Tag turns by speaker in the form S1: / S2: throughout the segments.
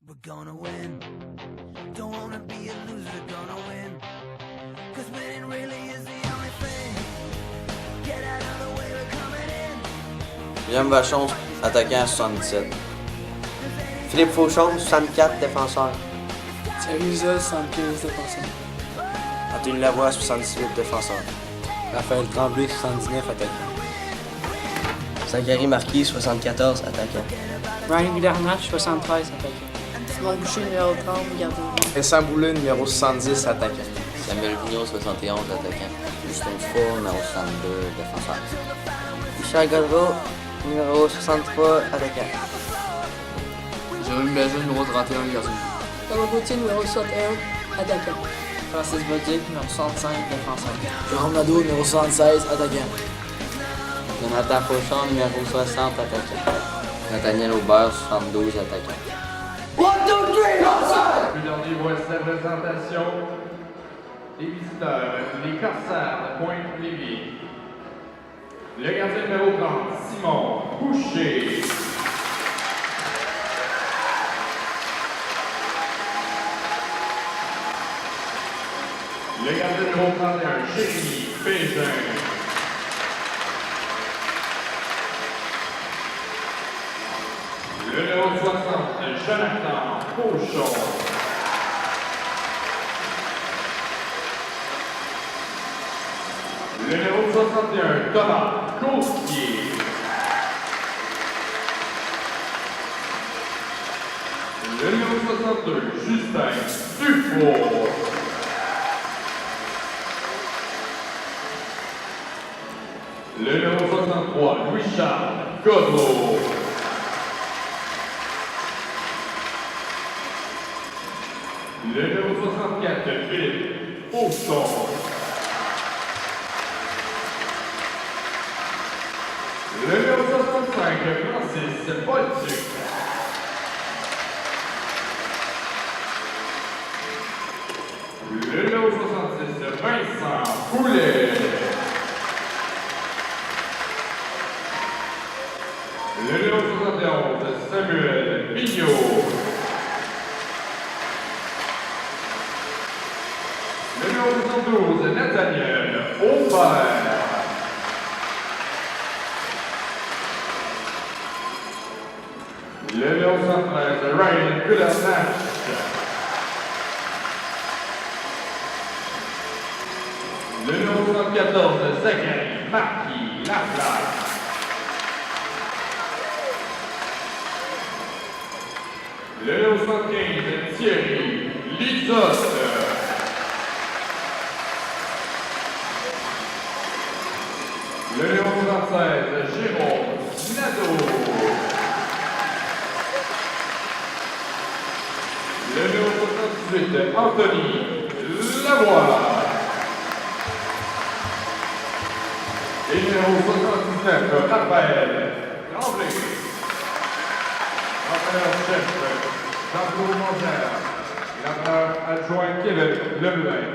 S1: we're gonna win. Don't wanna be a loser, gonna win. Cause winning really is the only thing. Get out of the way, we're coming in.
S2: Guillaume Vachon, attaquant 77.
S3: Philippe Fauchon, 64, défenseur.
S4: Thierry Zol, 75, défenseur.
S3: Anthony Lavoie, 78, défenseur.
S5: Raphaël Tremblay, 79, attaquant.
S6: Zachary Marquis, 74, attaquant.
S4: Ryan Guillernache, 73, attaquant.
S7: Simon Boucher, numéro 30, gardien de but.
S5: Vincent Boulay, numéro 70, attaquant.
S2: Samuel Vigneault, 71, attaquant.
S6: Justin Dufour, numéro 62, défenseur.
S3: Michel Godreau, numéro 63, attaquant.
S8: Jérémy Bézin, numéro 31, gardien.
S7: Thomas Gauthier, numéro 61, attaquant.
S4: Francis Bodic, numéro 65, défenseur.
S9: Jérôme Nadeau, numéro 76, attaquant.
S2: Jonathan Fauchon, numéro 60, attaquant. Nathaniel Aubert, 72, attaquant.
S10: Le dernier voici la présentation des visiteurs, les Corsaires de Pointe-Lévis. Le gardien numéro 30, Simon Boucher. Le gardien numéro 31, Jérémy Bézin. Le numéro 60, Jonathan Fauchon. Le numéro 61, Thomas Gauthier. Le numéro 62, Justin Dufour. Le numéro 63, Louis-Charles Godreau. Le numéro 64, Philippe Fauchon. Le numéro 65, Francis Bolduc. Le numéro 66, Vincent Poulet. Le numéro 71, Samuel Vigneault. Le numéro 72, Nathaniel Aubert. Le numéro 113, Ryan Guillernache. Le numéro 74, Zachary Marquis Laplace. Le numéro 75, Thierry Lizotte. Le numéro 76, Jérôme Nadeau. Le numéro 78, Anthony Lavoie. Et le numéro 79, Raphaël Tremblay. Entraîneur-chef, Jean-Claude Mangère. L'entraîneur adjoint Kevin Lemelin.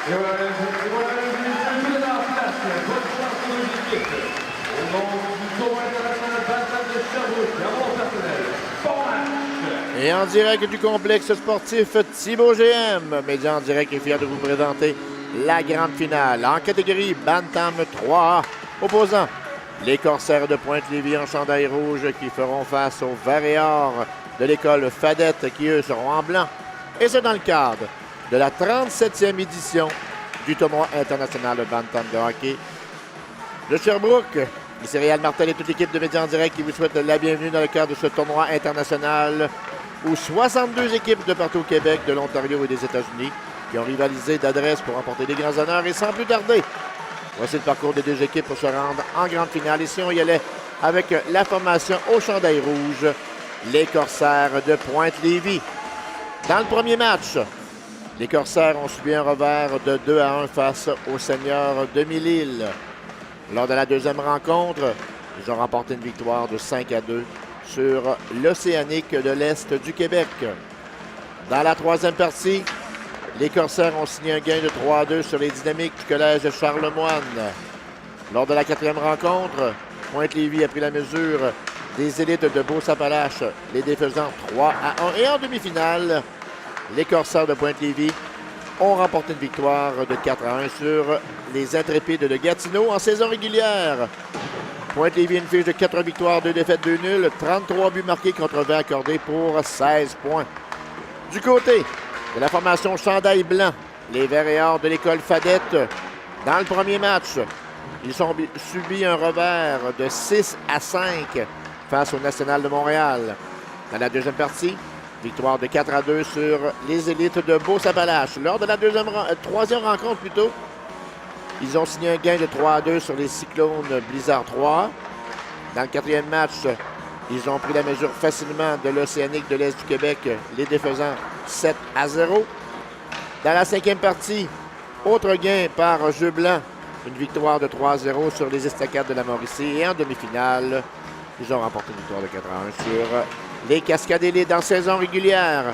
S10: Et voilà, mesdames et messieurs, tout est en place. Bonne chance aux deux équipes. Au nom du tournoi international Bantam de Sherbrooke, à mon personnel, bon match!
S11: Et en direct du complexe sportif Thibaut GM, Média en direct est fier de vous présenter la grande finale en catégorie Bantam 3A, opposant les Corsaires de Pointe-Lévis en chandail rouge qui feront face aux Verts et Or de l'école Fadette qui, eux, seront en blanc. Et c'est dans le cadre de la 37e édition du tournoi international de Bantam de hockey de Sherbrooke. Ici Réal Martel et toute l'équipe de Média en direct qui vous souhaite la bienvenue dans le cadre de ce tournoi international où 62 équipes de partout au Québec, de l'Ontario et des États-Unis qui ont rivalisé d'adresse pour remporter des grands honneurs. Et sans plus tarder, voici le parcours des deux équipes pour se rendre en grande finale. Ici, on y allait avec la formation au chandail rouge, les Corsaires de Pointe-Lévis. Dans le premier match, les Corsaires ont subi un revers de 2-1 face aux Seigneurs de Mille-Îles. Lors de la deuxième rencontre, ils ont remporté une victoire de 5-2 sur l'Océanique de l'Est du Québec. Dans la troisième partie, les Corsaires ont signé un gain de 3-2 sur les Dynamiques du Collège Charlemagne. Lors de la quatrième rencontre, Pointe-Lévis a pris la mesure des élites de Beauce-Appalaches, les défaisant 3-1. Et en demi-finale, les Corsaires de Pointe-Lévis ont remporté une victoire de 4-1 sur les Intrépides de Gatineau en saison régulière. Pointe-Lévis, une fiche de 4 victoires, 2 défaites, 2 nuls, 33 buts marqués contre 20 accordés pour 16 points. Du côté de la formation chandail blanc, les Verts et Or de l'école Fadette, dans le premier match, ils ont subi un revers de 6-5 face au National de Montréal. Dans la deuxième partie, victoire de 4-2 sur les élites de Beauce-Appalaches. Lors de la troisième rencontre, plutôt, ils ont signé un gain de 3-2 sur les Cyclones Blizzard 3. Dans le quatrième match, ils ont pris la mesure facilement de l'Océanique de l'Est du Québec, les défaisant 7-0. Dans la cinquième partie, autre gain par jeu blanc, une victoire de 3-0 sur les Estacades de la Mauricie. Et en demi-finale, ils ont remporté une victoire de 4-1 sur les Cascades Élites. Dans saison régulière,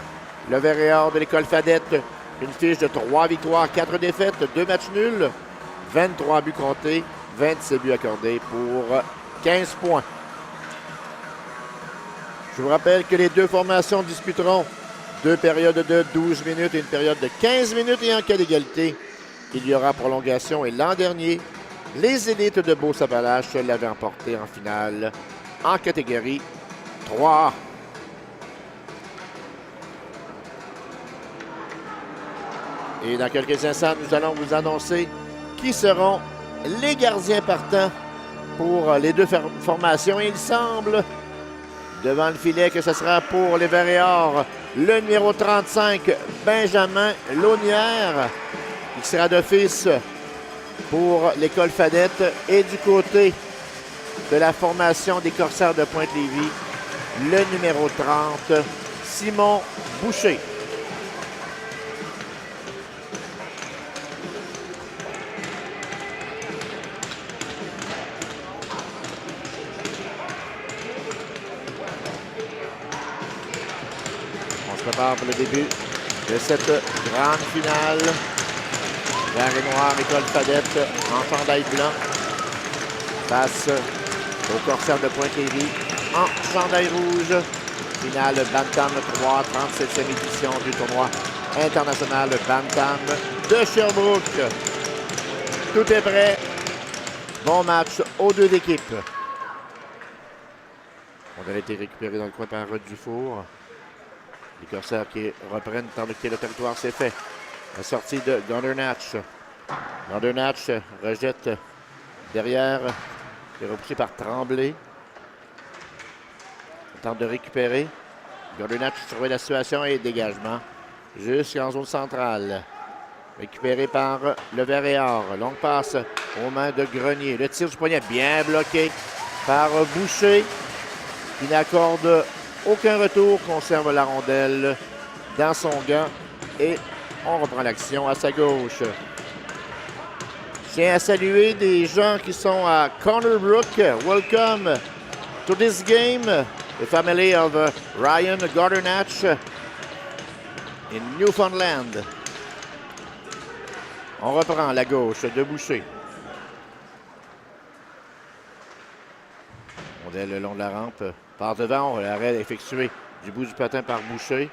S11: le Vert et Or de l'école Fadette, une fiche de 3 victoires, 4 défaites, 2 matchs nuls, 23 buts comptés, 27 buts accordés pour 15 points. Je vous rappelle que les deux formations disputeront 2 périodes de 12 minutes et une période de 15 minutes. Et en cas d'égalité, il y aura prolongation. Et l'an dernier, les élites de Beauce-Appalaches l'avaient emporté en finale en catégorie 3A. Et dans quelques instants, nous allons vous annoncer qui seront les gardiens partants pour les deux formations. Il semble, devant le filet, que ce sera pour les Verts et Or le numéro 35, Benjamin Launière, qui sera d'office pour l'école Fadette. Et du côté de la formation des Corsaires de Pointe-Lévis, le numéro 30, Simon Boucher. Prépare pour le début de cette grande finale. Vert et noir, école Fadette en chandail blanc face aux Corsaires de Pointe-Lévis en chandail rouge. Finale Bantam 3, 37e édition du tournoi international Bantam de Sherbrooke. Tout est prêt. Bon match aux deux équipes. On a été récupéré dans le coin par Dufour. Les Corsaires qui reprennent tandis que le territoire s'est fait. La sortie de Gunnar Natch. Gunnar Natch rejette derrière. Il est repoussé par Tremblay. Il tente de récupérer. Gunnar Natch surveille la situation et dégagement jusqu'en zone centrale. Récupéré par le Vert et Or. Longue passe aux mains de Grenier. Le tir du poignet bien bloqué par Boucher qui n'accorde aucun retour, conserve la rondelle dans son gant et on reprend l'action à sa gauche. Je tiens à saluer des gens qui sont à Corner Brook. Welcome to this game. The family of Ryan Gardernach in Newfoundland. On reprend la gauche de Boucher. Rondelle le long de la rampe. Par devant, l'arrêt effectué du bout du patin par Boucher.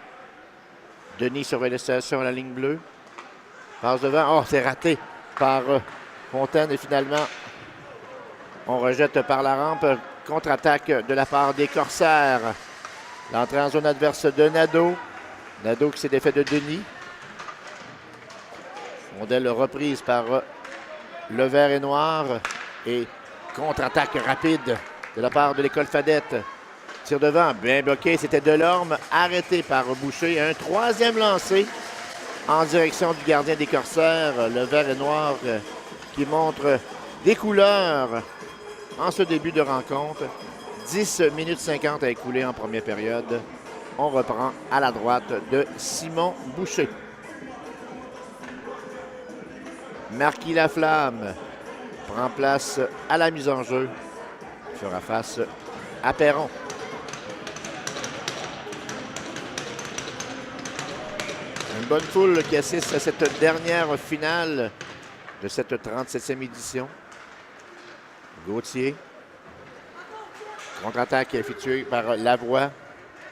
S11: Denis surveille la station à la ligne bleue. Passe devant. Oh, c'est raté par Fontaine. Et finalement, on rejette par la rampe. Contre-attaque de la part des Corsaires. L'entrée en zone adverse de Nadeau. Nadeau qui s'est défait de Denis. Rondelle reprise par le vert et noir. Et contre-attaque rapide de la part de l'école Fadette. Tire devant, bien bloqué. C'était Delorme, arrêté par Boucher. Un troisième lancé en direction du gardien des Corsaires. Le vert et noir qui montre des couleurs en ce début de rencontre. 10 minutes 50 à écouler en première période. On reprend à la droite de Simon Boucher. Marquis Laflamme prend place à la mise en jeu. Il fera face à Perron. Une bonne foule qui assiste à cette dernière finale de cette 37e édition. Gauthier. Contre-attaque effectuée par Lavoie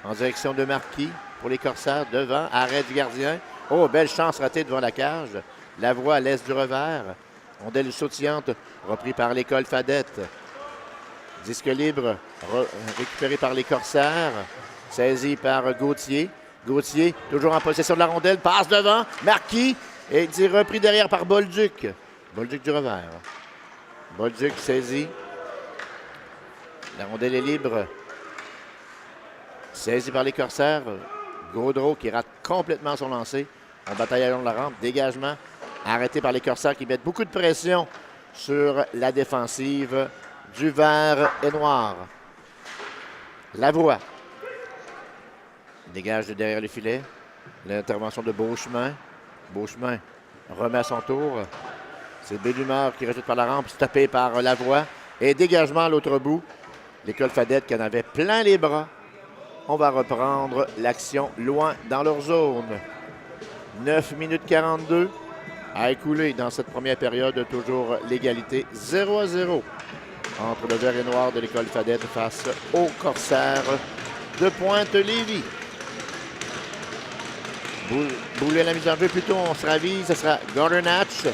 S11: en direction de Marquis pour les Corsaires. Devant, arrêt du gardien. Oh, belle chance ratée devant la cage. Lavoie laisse du revers. Rondelle sautillante repris par l'école Fadette. Disque libre récupéré par les Corsaires. Saisi par Gauthier. Gauthier, toujours en possession de la rondelle, passe devant. Marquis et repris derrière par Bolduc. Bolduc du revers. Bolduc saisi. La rondelle est libre. Saisi par les Corsaires. Gaudreau qui rate complètement son lancer. On bataille à long de la rampe. Dégagement arrêté par les Corsaires qui mettent beaucoup de pression sur la défensive du vert et noir. Lavoie. Dégage de derrière le filet. L'intervention de Beauchemin. Beauchemin remet à son tour. C'est Bellumeur qui rejette par la rampe, stoppé par Lavoie. Et dégagement à l'autre bout. L'école Fadette qui en avait plein les bras. On va reprendre l'action loin dans leur zone. 9 minutes 42 à écouler dans cette première période. Toujours l'égalité 0-0 entre le vert et noir de l'école Fadette face aux Corsaires de Pointe-Lévis. Boulet à la mise en jeu, plutôt on se ravise, ce sera Gardner-Hatch.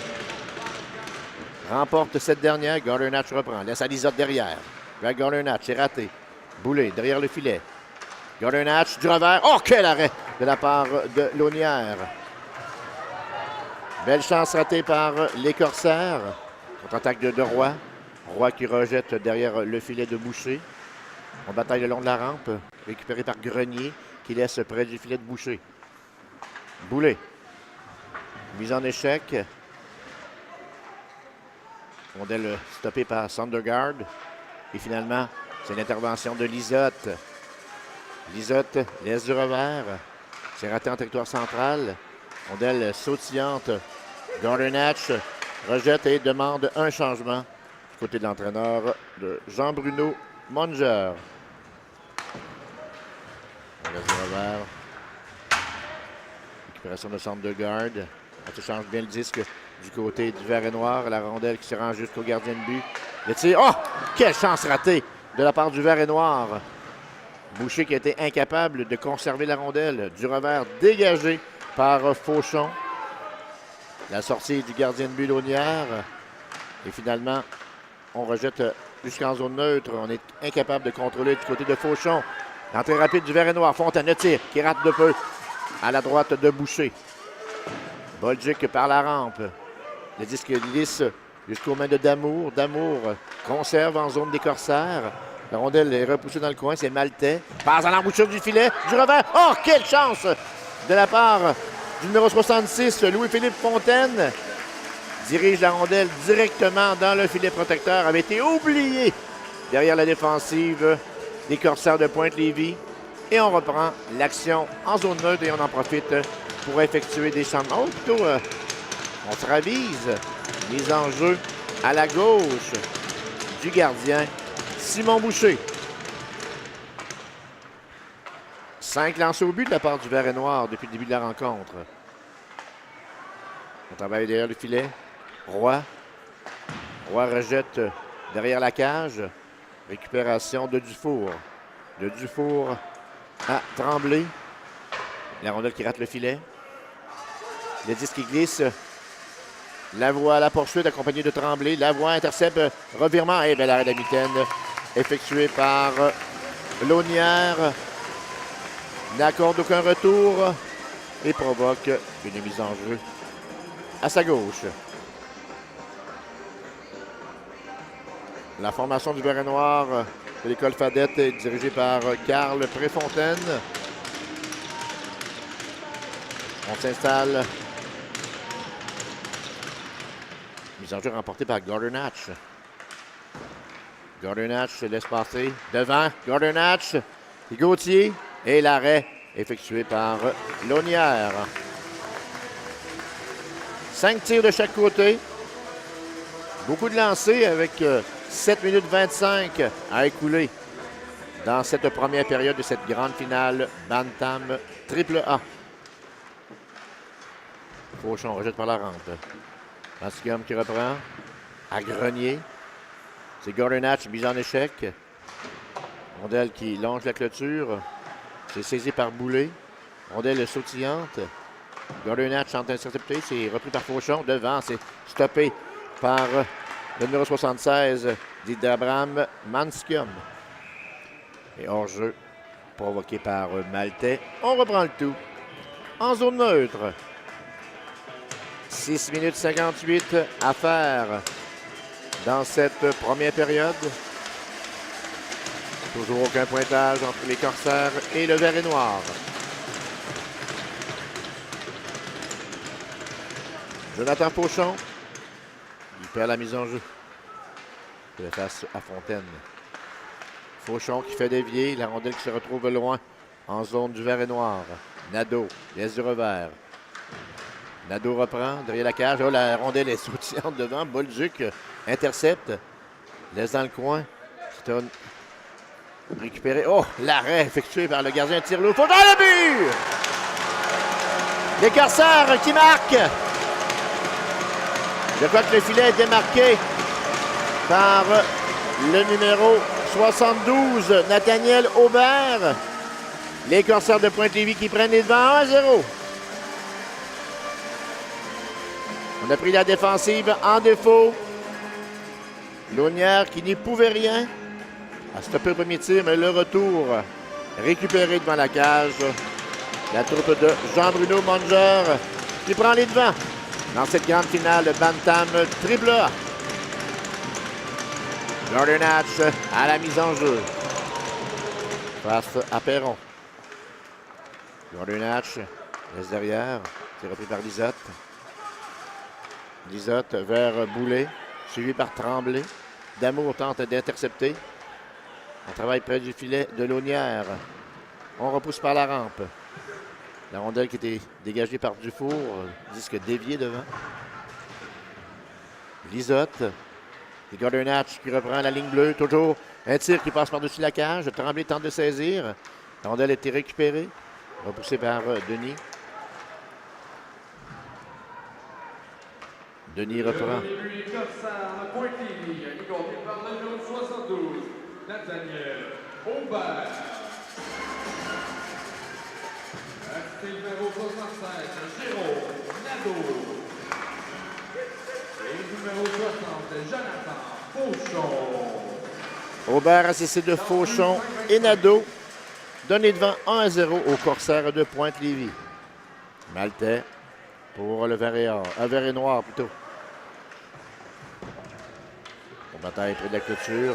S11: Remporte cette dernière, Gardner-Hatch reprend, laisse à Lisotte derrière. Gardner-Hatch, c'est raté. Boulet derrière le filet. Gardner-Hatch du revers. Oh, quel arrêt de la part de Launière. Belle chance ratée par les Corsaires. Contre-attaque de Roy. Roy qui rejette derrière le filet de Boucher. On bataille le long de la rampe. Récupéré par Grenier qui laisse près du filet de Boucher. Boulet. Mise en échec. Rondelle stoppée par Sondergaard. Et finalement, c'est l'intervention de Lisotte. Lisotte laisse du revers. C'est raté en territoire central. Rondelle sautillante. Gardner-Hatch rejette et demande un changement du côté de l'entraîneur de Jean-Bruno Monger. On laisse du revers. Récupération de centre de garde. On se change bien le disque du côté du vert et noir. La rondelle qui se rend jusqu'au gardien de but. Le tir. Oh! Quelle chance ratée de la part du vert et noir. Boucher qui a été incapable de conserver la rondelle. Du revers dégagé par Fauchon. La sortie du gardien de but Launière. Et finalement, on rejette jusqu'en zone neutre. On est incapable de contrôler du côté de Fauchon. L'entrée rapide du vert et noir. Fontaine, le tir qui rate de peu à la droite de Boucher. Bolduc par la rampe. Le disque lisse jusqu'aux mains de Damour. Damour conserve en zone des Corsaires. La rondelle est repoussée dans le coin. C'est Maltais. Passe à l'embouchure du filet. Du revers. Oh, quelle chance de la part du numéro 66, Louis-Philippe Fontaine. Dirige la rondelle directement dans le filet protecteur. Avait été oublié derrière la défensive des Corsaires de Pointe-Lévis. Et on reprend l'action en zone neutre et on en profite pour effectuer des changements. Oh, plutôt, on se ravise. Mise en jeu à la gauche du gardien Simon Boucher. 5 lancés au but de la part du vert et noir depuis le début de la rencontre. On travaille derrière le filet. Roy. Roy rejette derrière la cage. Récupération de Dufour. De Dufour à Tremblay. La rondelle qui rate le filet. Le disque qui glisse. Lavoie à la poursuite accompagné de Tremblay. Lavoie intercepte. Revirement. Et l'arrêt de la mitaine effectué par Launière. N'accorde aucun retour et provoque une mise en jeu à sa gauche. La formation du Beret Noir de l'école Fadette est dirigée par Carl Préfontaine. On s'installe. Mise en jeu remportée par Gordon Hatch. Gordon Hatch se laisse passer. Devant, Gordon Hatch et Gauthier. Et l'arrêt effectué par Launière. 5 tirs de chaque côté. Beaucoup de lancers avec 7 minutes 25 à écouler dans cette première période de cette grande finale Bantam AAA. Fauchon rejette par la rampe. Mascom qui reprend. À Grenier. C'est Gordon Hatch mise en échec. Rondelle qui longe la clôture. C'est saisi par Boulay. Rondelle sautillante. Gordon Hatch tente d'intercepter. C'est repris par Fauchon. Devant, c'est stoppé par le numéro 76 d'Abraham Manscom. Et hors-jeu provoqué par Maltais. On reprend le tout en zone neutre. 6 minutes 58 à faire dans cette première période. Toujours aucun pointage entre les Corsaires et le Beret Noir. Jonathan Fauchon. Il perd la mise en jeu. Il face à Fontaine. Fauchon qui fait dévier. La rondelle qui se retrouve loin en zone du Beret Noir. Nadeau laisse du revers. Nadeau reprend derrière la cage. Oh, la rondelle est sautillante devant. Bolduc intercepte. Laisse dans le coin. C'est un récupéré. Oh, l'arrêt effectué par le gardien Tirlou. Faut dans le but! Les Corsaires qui marquent. Je crois que le filet est démarqué par le numéro 72, Nathaniel Aubert. Les Corsaires de Pointe-Lévis qui prennent les devants 1-0. On a pris la défensive en défaut. Launière qui n'y pouvait rien. A stoppé le premier tir, mais le retour récupéré devant la cage. La troupe de Jean-Bruno Monger qui prend les devants dans cette grande finale Bantam AAA. Gordon Hatch à la mise en jeu face à Perron. Gordon Hatch laisse derrière. C'est repris par Lisotte. Lisotte vers Boulay, suivi par Tremblay. Damour tente d'intercepter. On travaille près du filet de Launière. On repousse par la rampe. La rondelle qui était dégagée par Dufour. Disque dévié devant. Lisotte. Et Gordon Hatch qui reprend la ligne bleue. Toujours un tir qui passe par-dessus la cage. Tremblay tente de saisir. La rondelle a été récupérée. Repoussée par Denis. Denis reprend.
S10: Les Corsaires de Pointe-Lévis, égalité par le numéro 72, Nathaniel Aubert. Assisté le numéro 76, Jérôme Nadeau. Et le numéro 60, Jonathan Fauchon.
S11: Aubert assisté de Fauchon et Nadeau. Donné devant 1-0 aux Corsaires de Pointe-Lévis. Maltais pour le Beret Noir plutôt. On bataille près de la clôture.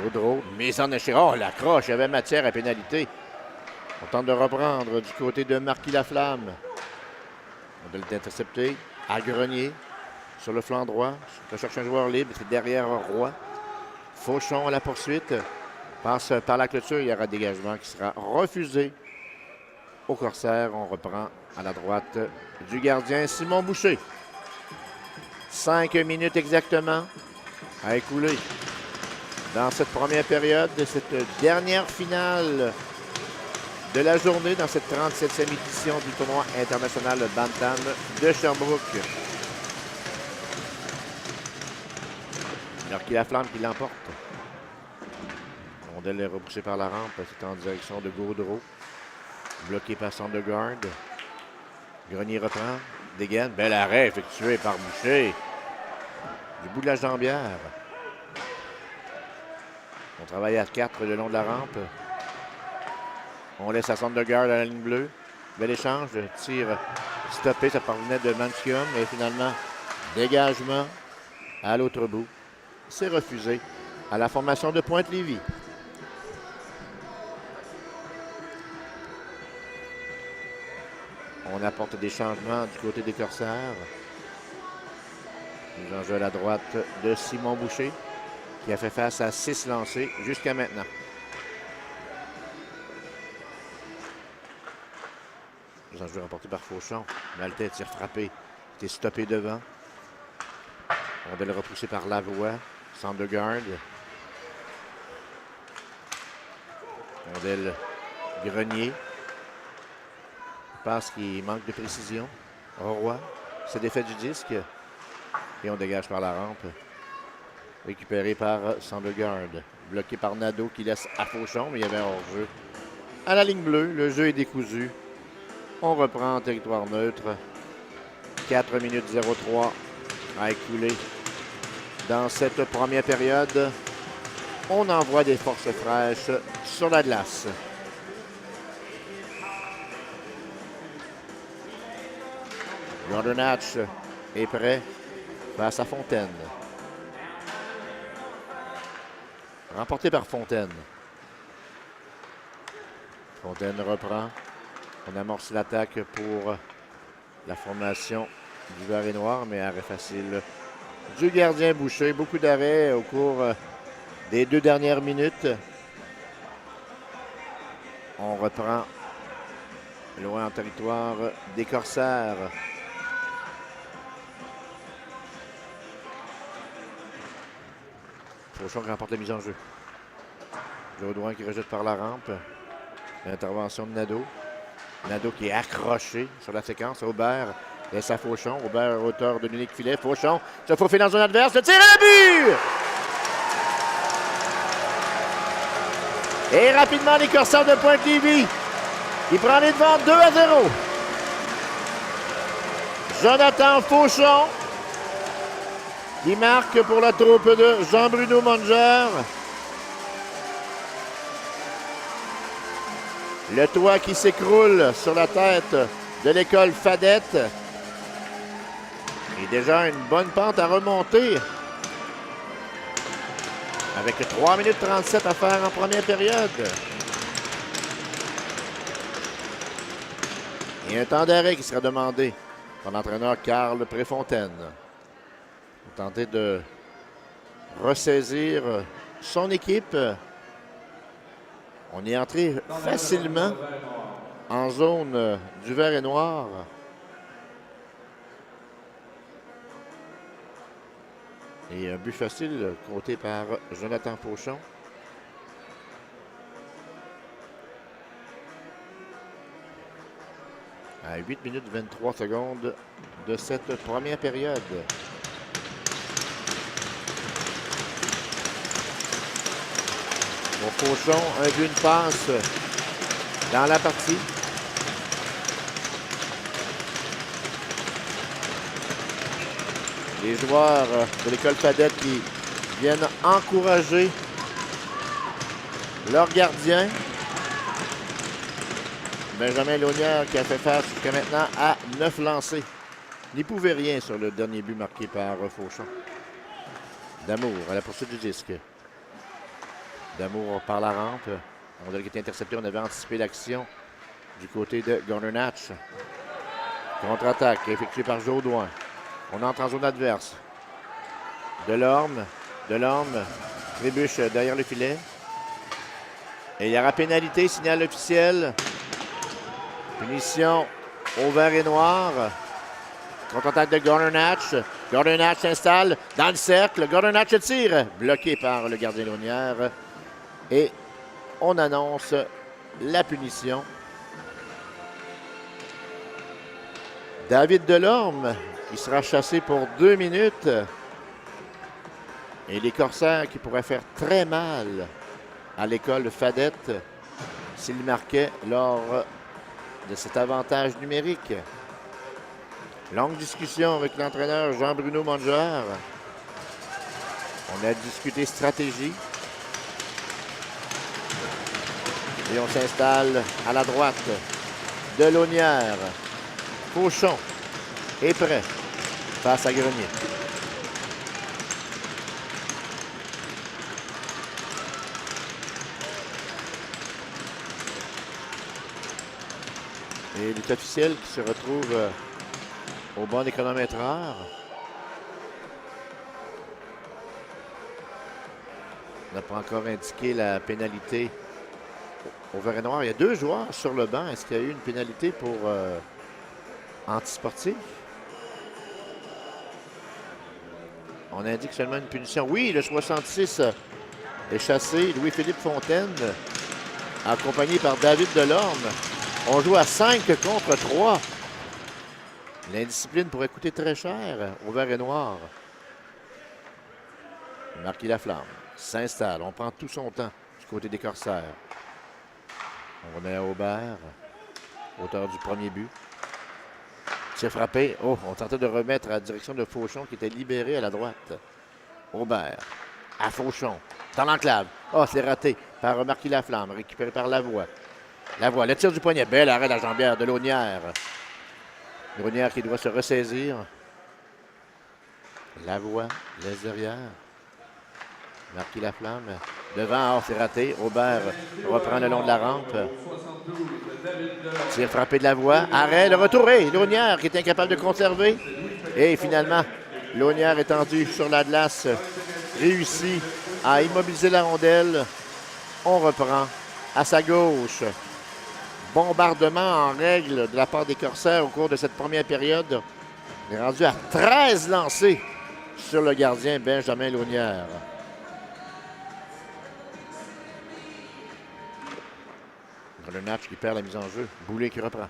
S11: Gaudreau, mise en échec. Oh, la croche, il y avait matière à pénalité. On tente de reprendre du côté de Marquis Laflamme. On doit l'intercepter. À Grenier, sur le flanc droit. On cherche un joueur libre, c'est derrière Roy. Fauchon à la poursuite. Passe par la clôture, il y aura un dégagement qui sera refusé. Au Corsaire, on reprend à la droite du gardien Simon Boucher. 5 minutes exactement à écouler dans cette première période de cette dernière finale de la journée dans cette 37e édition du tournoi international Bantam de Sherbrooke. Alors qu'il y a la flamme qui l'emporte. Rondelle est repoussée par la rampe. C'est en direction de Gaudreau. Bloqué par Sondergaard. Grenier reprend. Dégaine. Bel arrêt effectué par Boucher. Du bout de la jambière. On travaille à 4 le long de la rampe. On laisse à Sondergaard à la ligne bleue. Bel échange. Tir stoppé. Ça parvenait de Mancium. Et finalement, dégagement à l'autre bout. C'est refusé à la formation de Pointe-Lévis. On apporte des changements du côté des Corsaires. Nous en jeu à la droite de Simon Boucher, qui a fait face à 6 lancés jusqu'à maintenant. Nous en jeu remporté par Fauchon. Maltais tire frappé. Il est stoppé devant. On va le repousser par Lavoie. Sondergaard. Rondelle Grenier. Passe qui manque de précision. Roy se défait du disque. Et on dégage par la rampe. Récupéré par Sondergaard. Bloqué par Nadeau qui laisse à Fauchon, mais il y avait un hors-jeu. À la ligne bleue, le jeu est décousu. On reprend en territoire neutre. 4 minutes 03 à écouler. Dans cette première période, on envoie des forces fraîches sur la glace. Gordon Hatch est prêt face à Fontaine. Remporté par Fontaine. Fontaine reprend. On amorce l'attaque pour la formation du vert et noir, mais arrêt facile du gardien Boucher. Beaucoup d'arrêts au cours des 2 dernières minutes. On reprend loin en territoire des Corsaires. Fauchon qui remporte la mise en jeu. Jodoin qui rejette par la rampe. L'intervention de Nadeau. Nadeau qui est accroché sur la séquence. Aubert laisse à Fauchon. Aubert à hauteur de l'unique filet. Fauchon se faufile dans zone adverse. Le tir à but! Et rapidement, les Corsaires de Pointe-Lévis qui prend les devants 2-0. Jonathan Fauchon qui marque pour la troupe de Jean-Bruno Manger. Le toit qui s'écroule sur la tête de l'école Fadette. Et déjà une bonne pente à remonter. Avec 3 minutes 37 à faire en première période. Et un temps d'arrêt qui sera demandé par l'entraîneur Carl Préfontaine. Pour tenter de ressaisir son équipe. On est entré facilement en zone du vert et noir. Et un but facile compté par Jonathan Fauchon. À 8 minutes 23 secondes de cette première période. Pour Fauchon, un but, une passe dans la partie. Les joueurs de l'école Fadette qui viennent encourager leur gardien. Benjamin Launière qui a fait face jusqu'à maintenant à 9 lancés. N'y pouvait rien sur le dernier but marqué par Fauchon. D'Amour à la poursuite du disque. D'Amour par la rampe. On a été intercepté. On avait anticipé l'action du côté de Gordon Hatch. Contre-attaque effectuée par Jodoin. On entre en zone adverse. Delorme trébuche derrière le filet. Et il y aura pénalité, signal officiel. Punition au vert et noir. Contre-attaque de Gordon Hatch. Gordon Hatch s'installe dans le cercle. Gordon Hatch tire. Bloqué par le gardien Launière. Et on annonce la punition David Delorme qui sera chassé pour 2 minutes. Et les Corsaires qui pourraient faire très mal à l'école Fadette s'ils marquaient lors de cet avantage numérique. Longue discussion avec l'entraîneur Jean-Bruno Mongeard. On a discuté stratégie. Et on s'installe à la droite. Delonière. Fauchon est prêt face à Grenier. Et l'unité officiel qui se retrouve au banc des chronométreurs. On n'a pas encore indiqué la pénalité au vert et noir. Il y a 2 joueurs sur le banc. Est-ce qu'il y a eu une pénalité pour antisportif? On indique seulement une punition. Oui, le 66 est chassé. Louis-Philippe Fontaine, accompagné par David Delorme. On joue à 5 contre 3. L'indiscipline pourrait coûter très cher au vert et noir. Marquis Laflamme s'installe. On prend tout son temps du côté des Corsaires. On remet à Aubert, auteur du premier but. Tir frappé. Oh, on tentait de remettre à la direction de Fauchon qui était libéré à la droite. Aubert à Fauchon. Dans l'enclave. Oh, c'est raté par Marquis Laflamme, récupéré par Lavoie. Lavoie, le tir du poignet. Bel arrêt de la jambière de Launière. Launière qui doit se ressaisir. Lavoie, laisse derrière. Marquis Laflamme. Devant, oh, c'est raté. Aubert reprend le long de la rampe. Tir frappé de Lavoie. Arrêt, le retour. Et Launière qui est incapable de conserver. Et finalement, Launière étendu sur la glace réussit à immobiliser la rondelle. On reprend à sa gauche. Bombardement en règle de la part des Corsaires au cours de cette première période. On est rendu à 13 lancés sur le gardien Benjamin Launière. Le match qui perd la mise en jeu. Boulay qui reprend.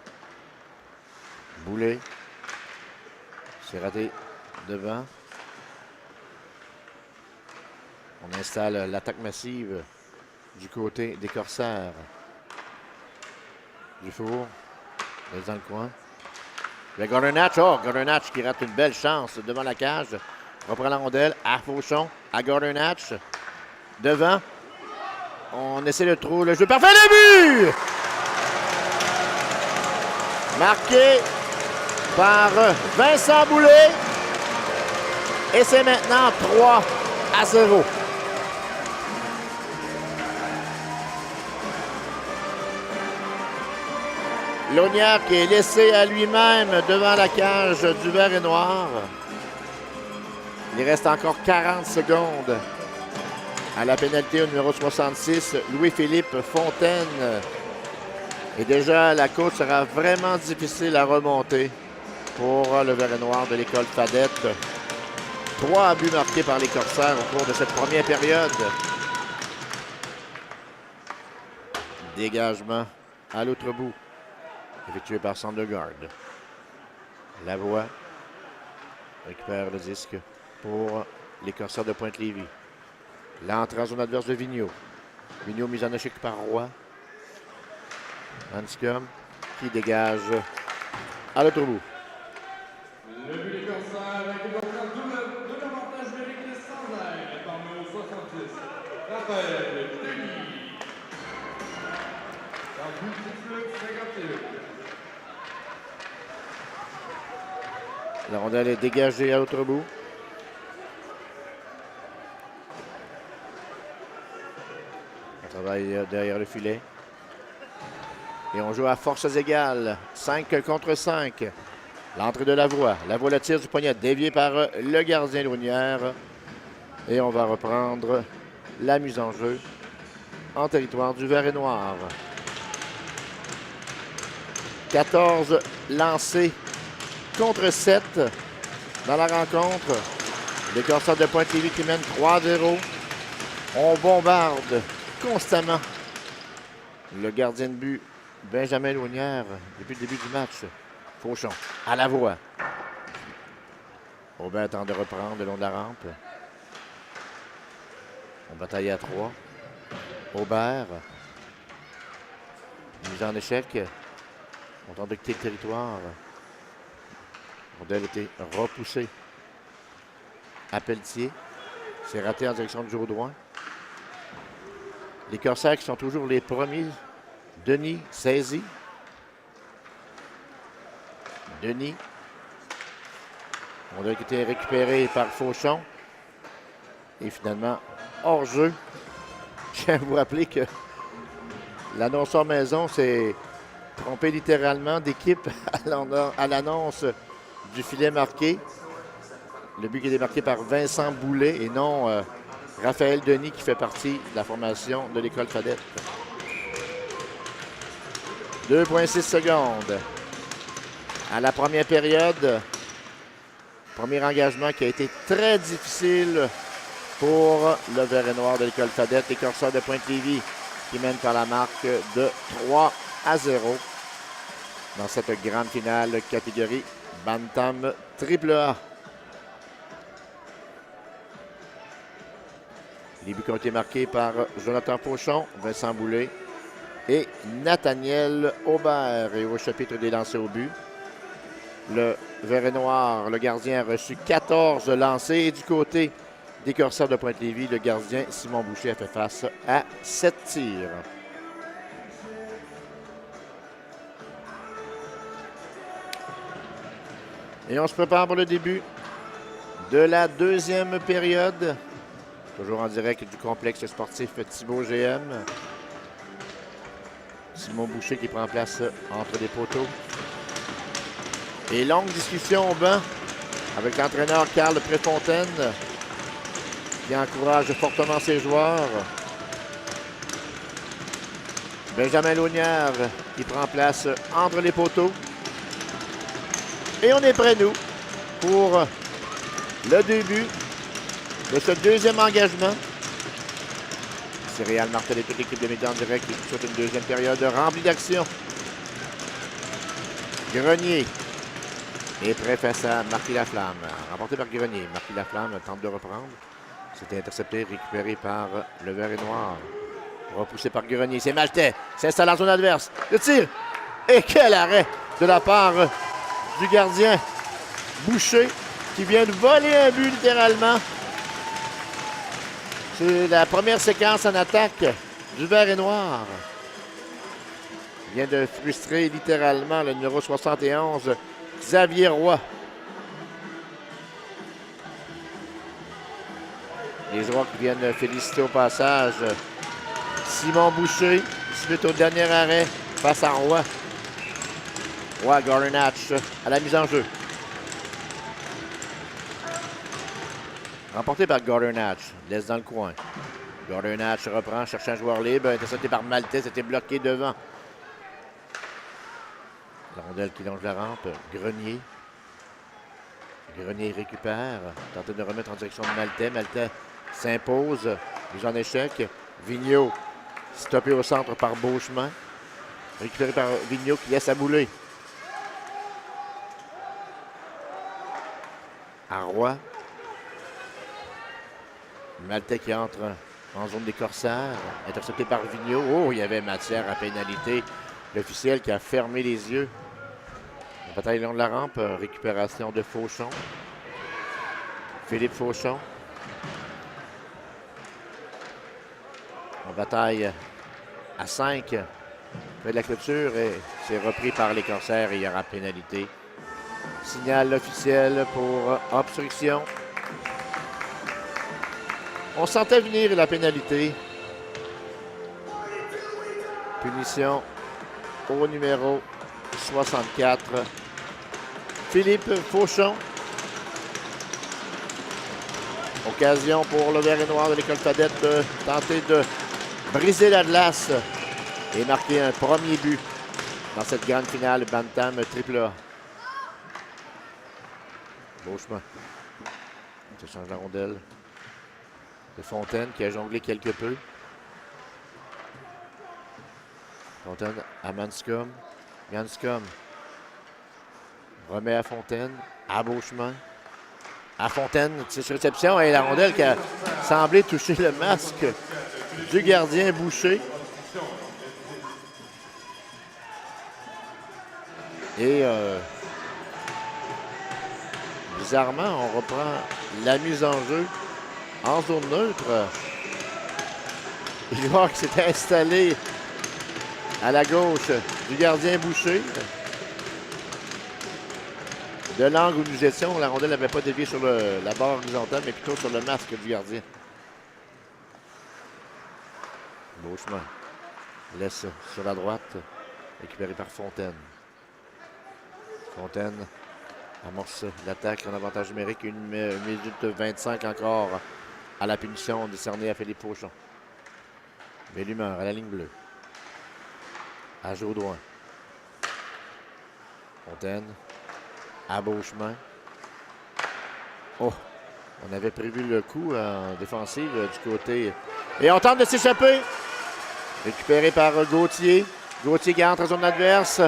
S11: Boulay. C'est raté devant. On installe l'attaque massive du côté des Corsaires. Dufour. Reste dans le coin. Le Gordonach. Oh, Gordonach qui rate une belle chance devant la cage. Reprend la rondelle à Fauchon. À Gordonach. Devant. On essaie le trou. Le jeu parfait. Le but! Marqué par Vincent Boulay. Et c'est maintenant 3-0. Launière qui est laissé à lui-même devant la cage du vert et noir. Il reste encore 40 secondes à la pénalité au numéro 66, Louis-Philippe Fontaine. Et déjà, la côte sera vraiment difficile à remonter pour le vert et noir de l'école Fadette. 3 buts marqués par les Corsaires au cours de cette première période. Dégagement à l'autre bout, effectué par Sandergaard. Lavoie récupère le disque pour les Corsaires de Pointe-Lévis. L'entrée en zone adverse de Vigneault. Vigneault mis en échec par Roy. Hanscom qui dégage à l'autre bout.
S10: Le but des Corsaires avec une double avantage numérique de Sandaire par numéro 66. Raphaël Denis. Dans le but du flux 51.
S11: La rondelle est dégagée à l'autre bout. On travaille derrière le filet. Et on joue à forces égales. 5 contre 5. L'entrée de Lavoie. Lavoie le tir du poignet dévié par le gardien Launière. Et on va reprendre la mise en jeu en territoire du vert et noir. 14 lancés contre 7 dans la rencontre. Les Corsaires de Pointe-Lévis qui mènent 3-0. On bombarde constamment le gardien de but Benjamin Launière depuis le début du match. Fauchon, à la voix. Aubert tente de reprendre le long de la rampe. On bataille à 3. Aubert. Mise en échec. On tente de quitter le territoire. Rondelle était repoussée à Pelletier. C'est raté en direction de Joe Drouin. Les Corsaires qui sont toujours les premiers. Denis saisi. Denis. On a été récupéré par Fauchon. Et finalement, hors jeu. Je tiens à vous rappeler que l'annonceur maison s'est trompé littéralement d'équipe à l'annonce du filet marqué. Le but qui est marqué par Vincent Boulet et non Raphaël Denis qui fait partie de la formation de l'École Fadette. 2,6 secondes. À la première période, premier engagement qui a été très difficile pour le vert et noir de l'École Fadette. Les Corsaires de Pointe-Lévis qui mènent par la marque de 3-0 dans cette grande finale catégorie Bantam AAA. Les buts qui ont été marqués par Jonathan Fauchon, Vincent Boulet et Nathaniel Aubert. Et au chapitre des lancers au but, le vert et noir, le gardien a reçu 14 lancers. Et du côté des Corsaires de Pointe-Lévis, le gardien Simon Boucher a fait face à 7 tirs. Et on se prépare pour le début de la deuxième période. Toujours en direct du complexe sportif Thibaut GM. Simon Boucher qui prend place entre les poteaux. Et longue discussion au banc avec l'entraîneur Carl Préfontaine qui encourage fortement ses joueurs. Benjamin Laugnard qui prend place entre les poteaux. Et on est prêts, nous, pour le début de ce deuxième engagement. C'est Réal Martel et toute l'équipe de médias en direct qui souhaite une deuxième période remplie d'action. Grenier est prêt face à Marquis Laflamme. Remporté par Grenier. Marquis Laflamme tente de reprendre. C'était intercepté, récupéré par le vert et noir. Repoussé par Grenier. C'est Maltais. S'installe en zone adverse. Le tir. Et quel arrêt de la part du gardien Boucher qui vient de voler un but littéralement. C'est la première séquence en attaque du vert et noir. Il vient de frustrer littéralement le numéro 71, Xavier Roy. Les joueurs qui viennent féliciter au passage Simon Boucher, suite au dernier arrêt face à Roy. Roy Gordon Hatch à la mise en jeu. Remporté par Gordon Hatch. Laisse dans le coin. Gordon Hatch reprend, cherche un joueur libre. Intercepté par Maltais, c'était bloqué devant. La rondelle qui longe la rampe. Grenier. Grenier récupère. Tente de remettre en direction de Maltais. Maltais s'impose. Mise en échec. Vigneault stoppé au centre par Beauchemin. Récupéré par Vigneault qui laisse à Bouler. À Roy. Maltais qui entre en zone des Corsaires. Intercepté par Vigneault. Oh, il y avait matière à pénalité. L'officiel qui a fermé les yeux. La bataille long de la rampe. Récupération de Fauchon. Philippe Fauchon. En bataille à 5. Près de la clôture. Et c'est repris par les Corsaires et il y aura pénalité. Signal officiel pour obstruction. On sentait venir la pénalité. Punition au numéro 64. Philippe Fauchon. Occasion pour le vert et noir de l'École Fadette de tenter de briser la glace et marquer un premier but dans cette grande finale Bantam AAA. Beauchemin. Ça change la rondelle. De Fontaine qui a jonglé quelque peu. Fontaine à Manscombe. Manscombe Remet à Fontaine. À Beauchemin. À Fontaine, tire sur réception. Et la rondelle qui a semblé toucher le masque du gardien Boucher. Et bizarrement, on reprend la mise en jeu en zone neutre. Il voit qu'il s'était installé à la gauche du gardien Boucher. De l'angle où nous étions, la rondelle n'avait pas dévié sur la barre horizontale, mais plutôt sur le masque du gardien. Beauchemin laisse sur la droite, récupéré par Fontaine. Fontaine amorce l'attaque en avantage numérique. 1 minute 25 encore à la punition décernée à Philippe Fauchon. Bellumeur à la ligne bleue. À Jodoin. Fontaine. À Beauchemin. Oh! On avait prévu le coup en défensive du côté. Et on tente de s'échapper. Récupéré par Gauthier. Gauthier qui entre en zone adverse.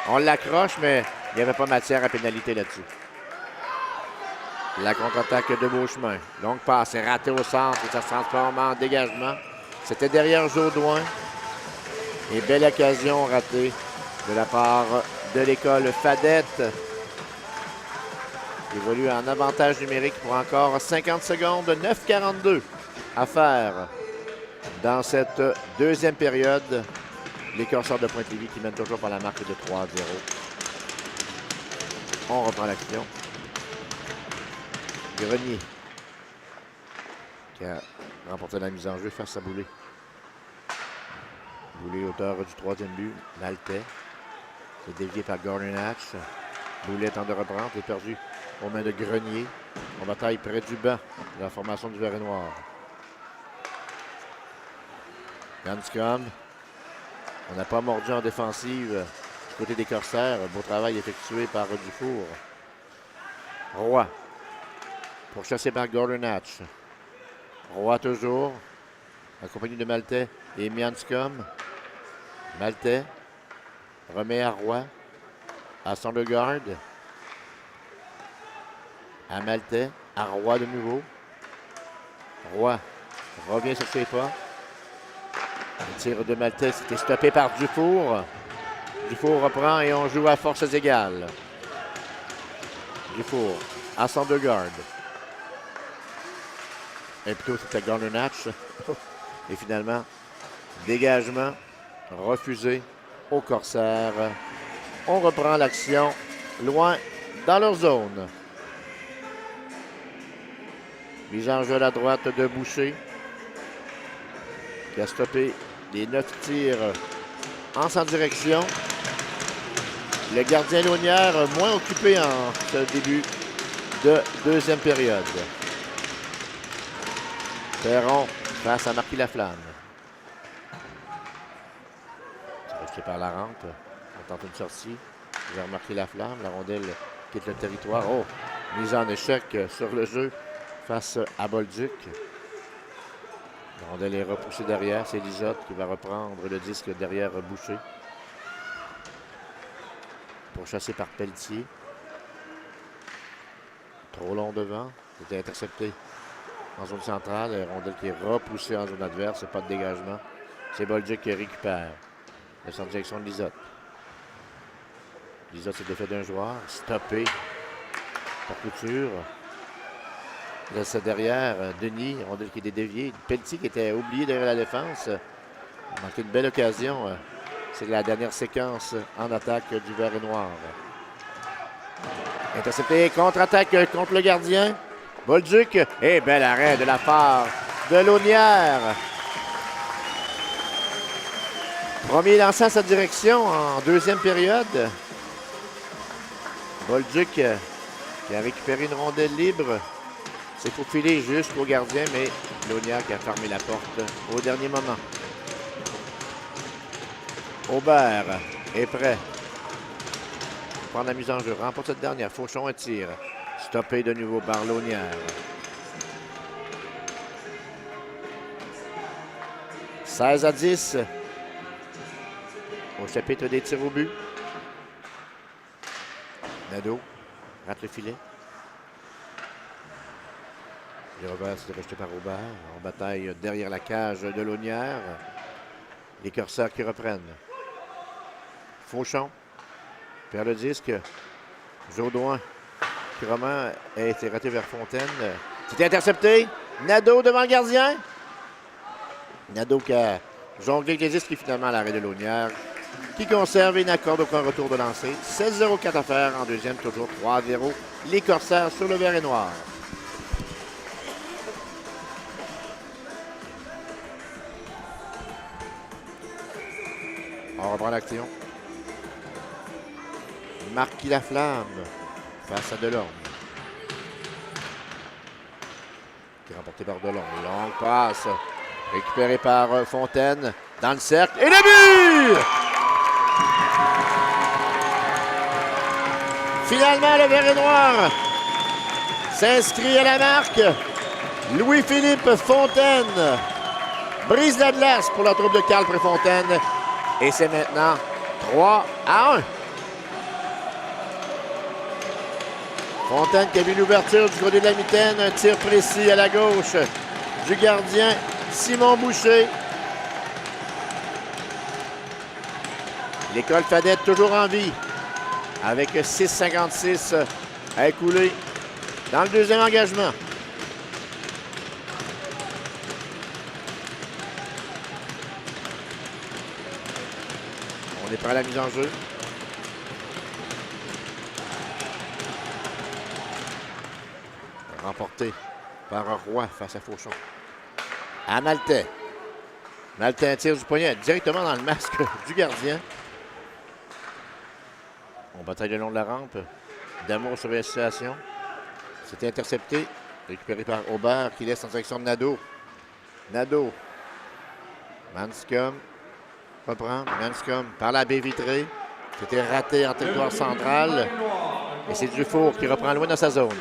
S11: On l'accroche, mais il n'y avait pas matière à pénalité là-dessus. La contre-attaque de Beauchemin. Longue passe, est ratée au centre et ça se transforme en dégagement. C'était derrière Jodoin. Et belle occasion ratée de la part de l'école Fadette. Il évolue en avantage numérique pour encore 50 secondes. 9,42 à faire dans cette deuxième période. Les Corsaires de Pointe-Lévis qui mènent toujours par la marque de 3-0. On reprend l'action. Grenier qui a remporté la mise en jeu face à Boulay. Boulay, auteur du troisième but. Maltais. C'est dévié par Gordon Hatch. Boulay tente de reprendre. C'est perdu aux mains de Grenier. On bataille près du banc de la formation du Vert et Noir. Ganscom. On n'a pas mordu en défensive du côté des Corsaires. Beau travail effectué par Dufour. Roy. Pour chasser par Gordon Hatch. Roy toujours. Accompagné de Maltais et Mianscom. Maltais. Remet à Roy. À Sondergaard. À Maltais. À Roy de nouveau. Roy revient sur ses pas. Le tir de Maltais, c'était stoppé par Dufour. Dufour reprend et on joue à forces égales. Dufour à Sondergaard. Et plutôt, c'était Gordon Hatch. Et finalement, dégagement refusé aux Corsaires. On reprend l'action loin dans leur zone. Mise en jeu à la droite de Boucher, qui a stoppé les 9 tirs en sa direction. Le gardien Launière moins occupé en ce début de deuxième période. Perron face à Marquis Laflamme. C'est rejeté par la rampe. On tente une sortie vers Marquis Laflamme. La rondelle quitte le territoire. Oh! Mise en échec sur le jeu face à Bolduc. La rondelle est repoussée derrière. C'est Lizotte qui va reprendre le disque derrière Boucher. Pourchassé par Pelletier. Trop long devant. C'était intercepté en zone centrale. La rondelle qui est repoussée en zone adverse. Pas de dégagement. C'est Bolduc qui récupère. Le centre de direction de Lizotte. Lizotte s'est défait d'un joueur. Stoppé par Couture. Laisse derrière Denis, rondelle qui est déviée. Pelletier qui était oublié derrière la défense. Il a manqué une belle occasion. C'est la dernière séquence en attaque du Vert et Noir. Intercepté, contre-attaque contre le gardien. Bolduc. Et bel arrêt de la part de Launière. Premier lancé à sa direction en deuxième période. Bolduc qui a récupéré une rondelle libre. C'est pour filer jusqu'au gardien, mais Launière qui a fermé la porte au dernier moment. Aubert est prêt. Prendre la mise en jeu. Remporte cette dernière. Fauchon un tir. Stoppé de nouveau par Launière. 16-10. Au chapitre des tirs au but. Nadeau rate le filet. Le revers, c'est rejeté par Aubert. En bataille derrière la cage de Launière. Les Corsaires qui reprennent. Fauchon perd le disque. Jaudoin qui roman a été raté vers Fontaine. C'était intercepté. Nadeau devant le gardien. Nadeau qui a jonglé avec les disques et finalement à l'arrêt de Launière qui conserve et n'accorde aucun retour de lancer. 16-0-4 à faire en deuxième, toujours 3-0. Les Corsaires sur le vert et noir. On reprend l'action. Marquis Laflamme face à Delorme. Qui est remporté par Delorme. Longue passe. Récupéré par Fontaine. Dans le cercle. Et le but! Finalement, le vert et noir s'inscrit à la marque. Louis-Philippe Fontaine brise la glace pour la troupe de Carl Préfontaine. Et c'est maintenant 3-1. Fontaine qui a vu l'ouverture du côté de la mitaine. Un tir précis à la gauche du gardien Simon Boucher. L'école Fadette toujours en vie avec 6,56 à écouler dans le deuxième engagement. On est prêt à la mise en jeu. Remporté par Roy face à Fauchon. À Maltais. Maltais tire du poignet directement dans le masque du gardien. On bataille le long de la rampe. Damour sur la situation. C'était intercepté. Récupéré par Aubert qui laisse en direction de Nadeau. Nadeau. Manscombe reprend. Manscombe par la baie vitrée. C'était raté en territoire central. Et c'est Dufour qui reprend loin dans sa zone.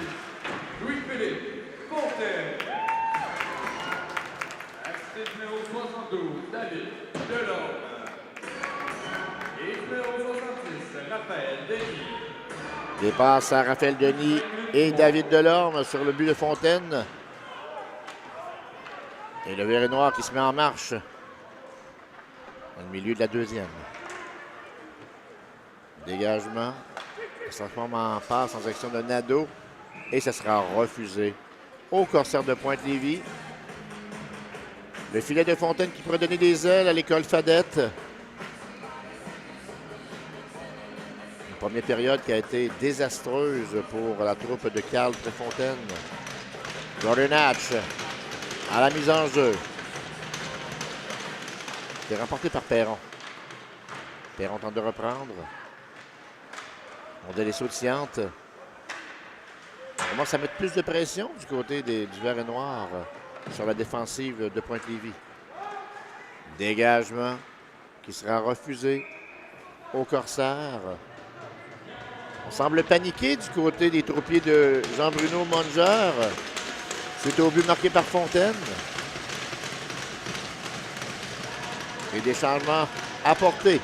S10: Louis-Philippe Fontaine. Actif numéro 72, David Delorme. Et numéro 66, Raphaël Denis.
S11: Des passes à Raphaël Denis et David Delorme sur le but de Fontaine. Et le vert et noir qui se met en marche dans le milieu de la deuxième. Dégagement. Ça se transforme en passe en direction de Nadeau. Et ça sera refusé au Corsaire de Pointe-Lévis. Le filet de Fontaine qui pourrait donner des ailes à l'école Fadette. Une première période qui a été désastreuse pour la troupe de Carl Préfontaine. Gordon Hatch à la mise en jeu. C'est remporté par Perron. Perron tente de reprendre. On a les sautillantes. On commence à mettre plus de pression du côté du vert et noir sur la défensive de Pointe-Lévis. Dégagement qui sera refusé au Corsaire. On semble paniquer du côté des troupiers de Jean-Bruno Monger. C'est au but marqué par Fontaine. Et des changements apportés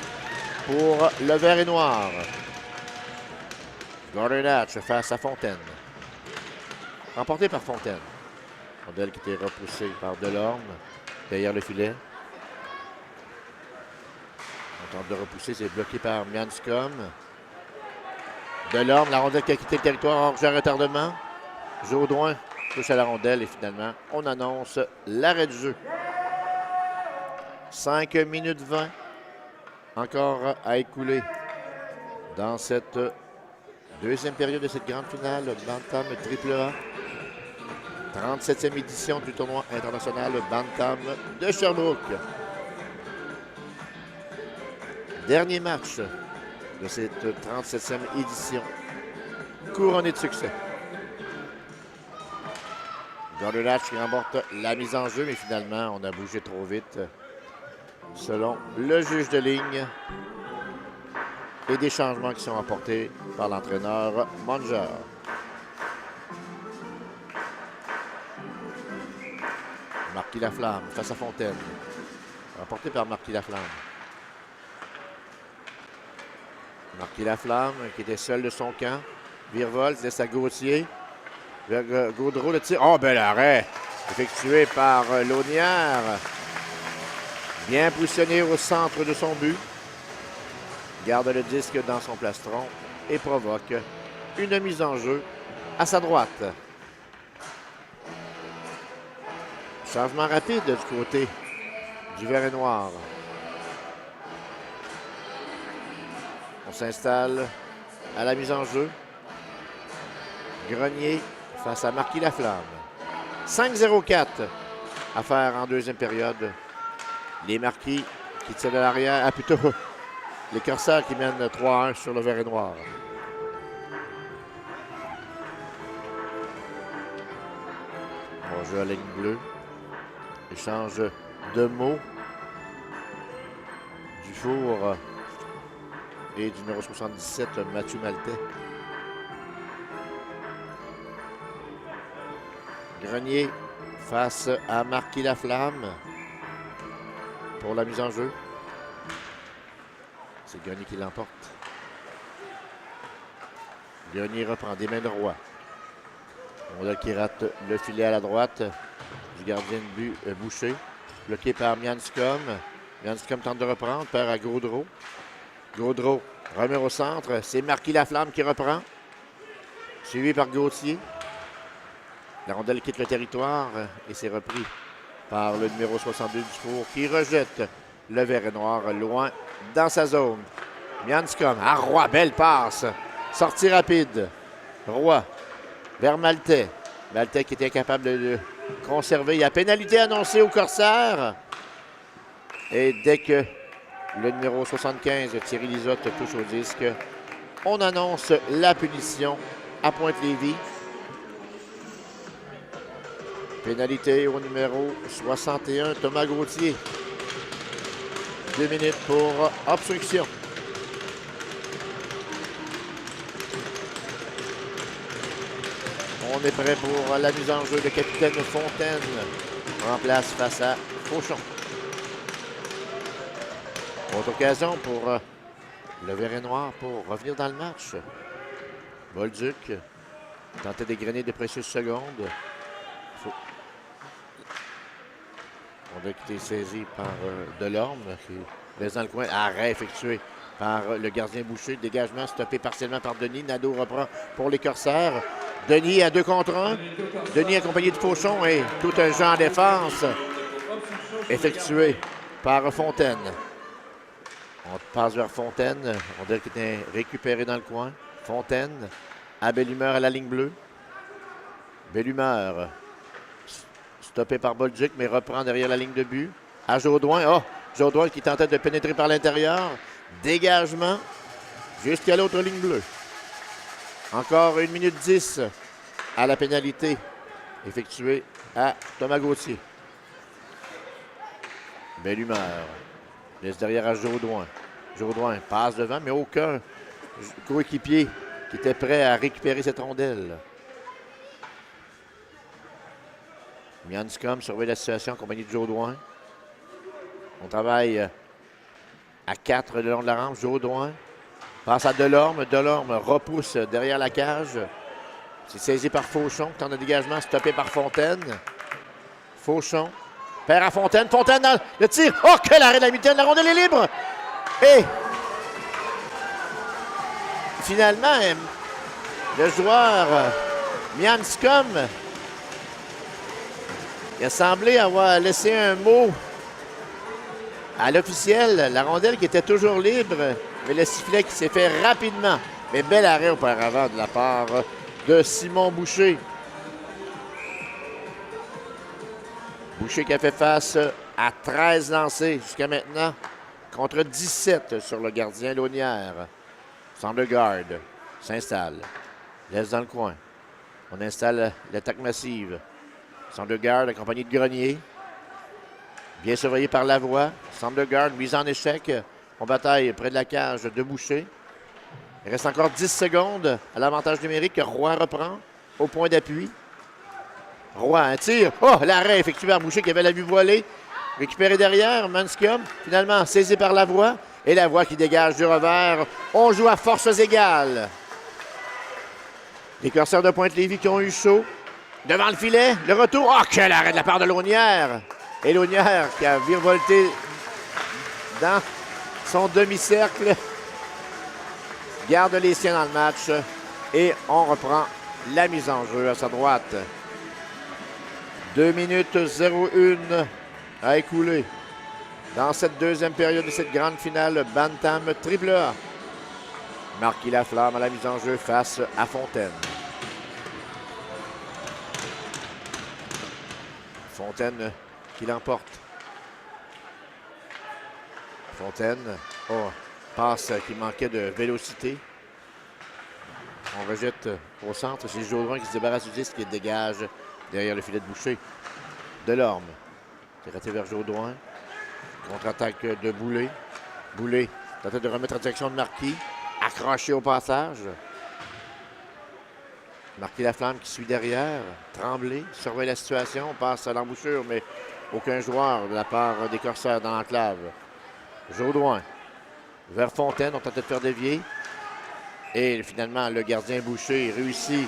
S11: pour le vert et noir. Gordon Hatch face à Fontaine. Remporté par Fontaine. Rondelle qui était repoussé par Delorme derrière le filet. On tente de repousser, c'est bloqué par Manscombe. Delorme, la rondelle qui a quitté le territoire hors jeu à retardement. Jaudoin touche à la rondelle et finalement, on annonce l'arrêt du jeu. 5 minutes 20 encore à écouler dans cette deuxième période de cette grande finale Bantam AAA. 37e édition du tournoi international Bantam de Sherbrooke. Dernier match de cette 37e édition. Couronné de succès. Gordon Hatch qui remporte la mise en jeu, mais finalement, on a bougé trop vite, selon le juge de ligne. Et des changements qui sont apportés par l'entraîneur Monger. Marquis Laflamme face à Fontaine. Rapporté par Marquis Laflamme. Marquis Laflamme qui était seul de son camp. Virevol, laisse à Gauthier. Gaudreau, le tir. Oh, bel arrêt! Effectué par Launière. Bien positionné au centre de son but. Garde le disque dans son plastron et provoque une mise en jeu à sa droite. Changement rapide du côté du vert et noir. On s'installe à la mise en jeu. Grenier face à Marquis Laflamme. 5-0-4 à faire en deuxième période. Les Marquis qui tirent de l'arrière. Ah, plutôt les Corsaires qui mènent 3-1 sur le vert et noir. On joue à la ligne bleue. Échange de mots. Dufour et du numéro 77, Mathieu Maltais. Grenier face à Marquis Laflamme pour la mise en jeu. C'est Grenier qui l'emporte. Grenier reprend des mains de Roy. On a qui rate le filet à la droite du gardien de but Boucher. Bloqué par Mianscom. Mianscom tente de reprendre, perd à Gaudreau. Gaudreau remet au centre. C'est Marquis Laflamme qui reprend. Suivi par Gauthier. La rondelle quitte le territoire et c'est repris par le numéro 62 Dufour qui rejette le vert et noir loin dans sa zone. Mianscom à Roy, belle passe. Sortie rapide. Roy vers Maltais. Maltais qui était incapable de le conserver. Il y a pénalité annoncée au Corsaire. Et dès que le numéro 75, Thierry Lizotte, touche au disque, on annonce la punition à Pointe-Lévis. Pénalité au numéro 61, Thomas Gauthier. 2 minutes pour obstruction. On est prêt pour la mise en jeu de capitaine Fontaine. En place face à Fauchon. Autre occasion pour le vert et noir pour revenir dans le match. Bolduc tentait d'égrener de précieuses secondes. On a été saisi par Delorme qui laisse dans le coin. Arrêt effectué par le gardien Boucher. Dégagement stoppé partiellement par Denis. Nadeau reprend pour les Corsaires. Denis à 2 contre 1. Denis accompagné de Fauchon et tout un jeu en défense effectué par Fontaine. On passe vers Fontaine. On dirait qu'il est récupéré dans le coin. Fontaine à Bellumeur à la ligne bleue. Bellumeur stoppé par Bolduc, mais reprend derrière la ligne de but. À Jaudoin. Oh! Jaudoin qui tentait de pénétrer par l'intérieur. Dégagement jusqu'à l'autre ligne bleue. Encore 1 minute 10 à la pénalité effectuée à Thomas Gauthier. Bellumeur laisse derrière à Jaudoin. Jaudoin passe devant, mais aucun coéquipier qui était prêt à récupérer cette rondelle. Mianscom surveille la situation en compagnie de Jaudoin. On travaille à 4 le long de la rampe. Jaudoin passe à Delorme. Delorme repousse derrière la cage. C'est saisi par Fauchon. Temps de dégagement stoppé par Fontaine. Fauchon perd à Fontaine. Fontaine dans le tir. Oh, quel arrêt de la mitaine. La rondelle est libre. Et finalement, le joueur Mianscom, il a semblé avoir laissé un mot à l'officiel. La rondelle qui était toujours libre, mais le sifflet qui s'est fait rapidement. Mais bel arrêt auparavant de la part de Simon Boucher. Boucher qui a fait face à 13 lancés jusqu'à maintenant, contre 17 sur le gardien Launière. Sandergaard s'installe, laisse dans le coin. On installe l'attaque massive. Sandergaard accompagné de Grenier. Bien surveillé par Lavoie. Sandergaard mise en échec. On bataille près de la cage de Boucher. Il reste encore 10 secondes à l'avantage numérique. Roy reprend au point d'appui. Roy, un tir. Oh, l'arrêt effectué par Boucher qui avait la vue voilée. Récupéré derrière. Mianscom finalement saisi par Lavoie. Et Lavoie qui dégage du revers. On joue à forces égales. Les Corsaires de Pointe-Lévis qui ont eu chaud. Devant le filet, le retour. Oh, quel arrêt de la part de Launière! Et Launière qui a virevolté dans son demi-cercle. Garde les siens dans le match. Et on reprend la mise en jeu à sa droite. 2 minutes 01 à écouler dans cette deuxième période de cette grande finale Bantam AAA. Marquis Laflamme à la mise en jeu face à Fontaine. Fontaine qui l'emporte. Fontaine, oh, passe qui manquait de vélocité. On rejette au centre. C'est Jodouin qui se débarrasse du disque et dégage derrière le filet de Boucher. Delorme. C'est raté vers Jodouin. Contre-attaque de Boulay. Boulay tente de remettre en direction de Marquis. Accroché au passage. Marquis Laflamme qui suit derrière. Tremblay surveille la situation. On passe à l'embouchure, mais aucun joueur de la part des Corsaires dans l'enclave. Jodouin vers Fontaine. On tente de faire dévier. Et finalement, le gardien Boucher réussit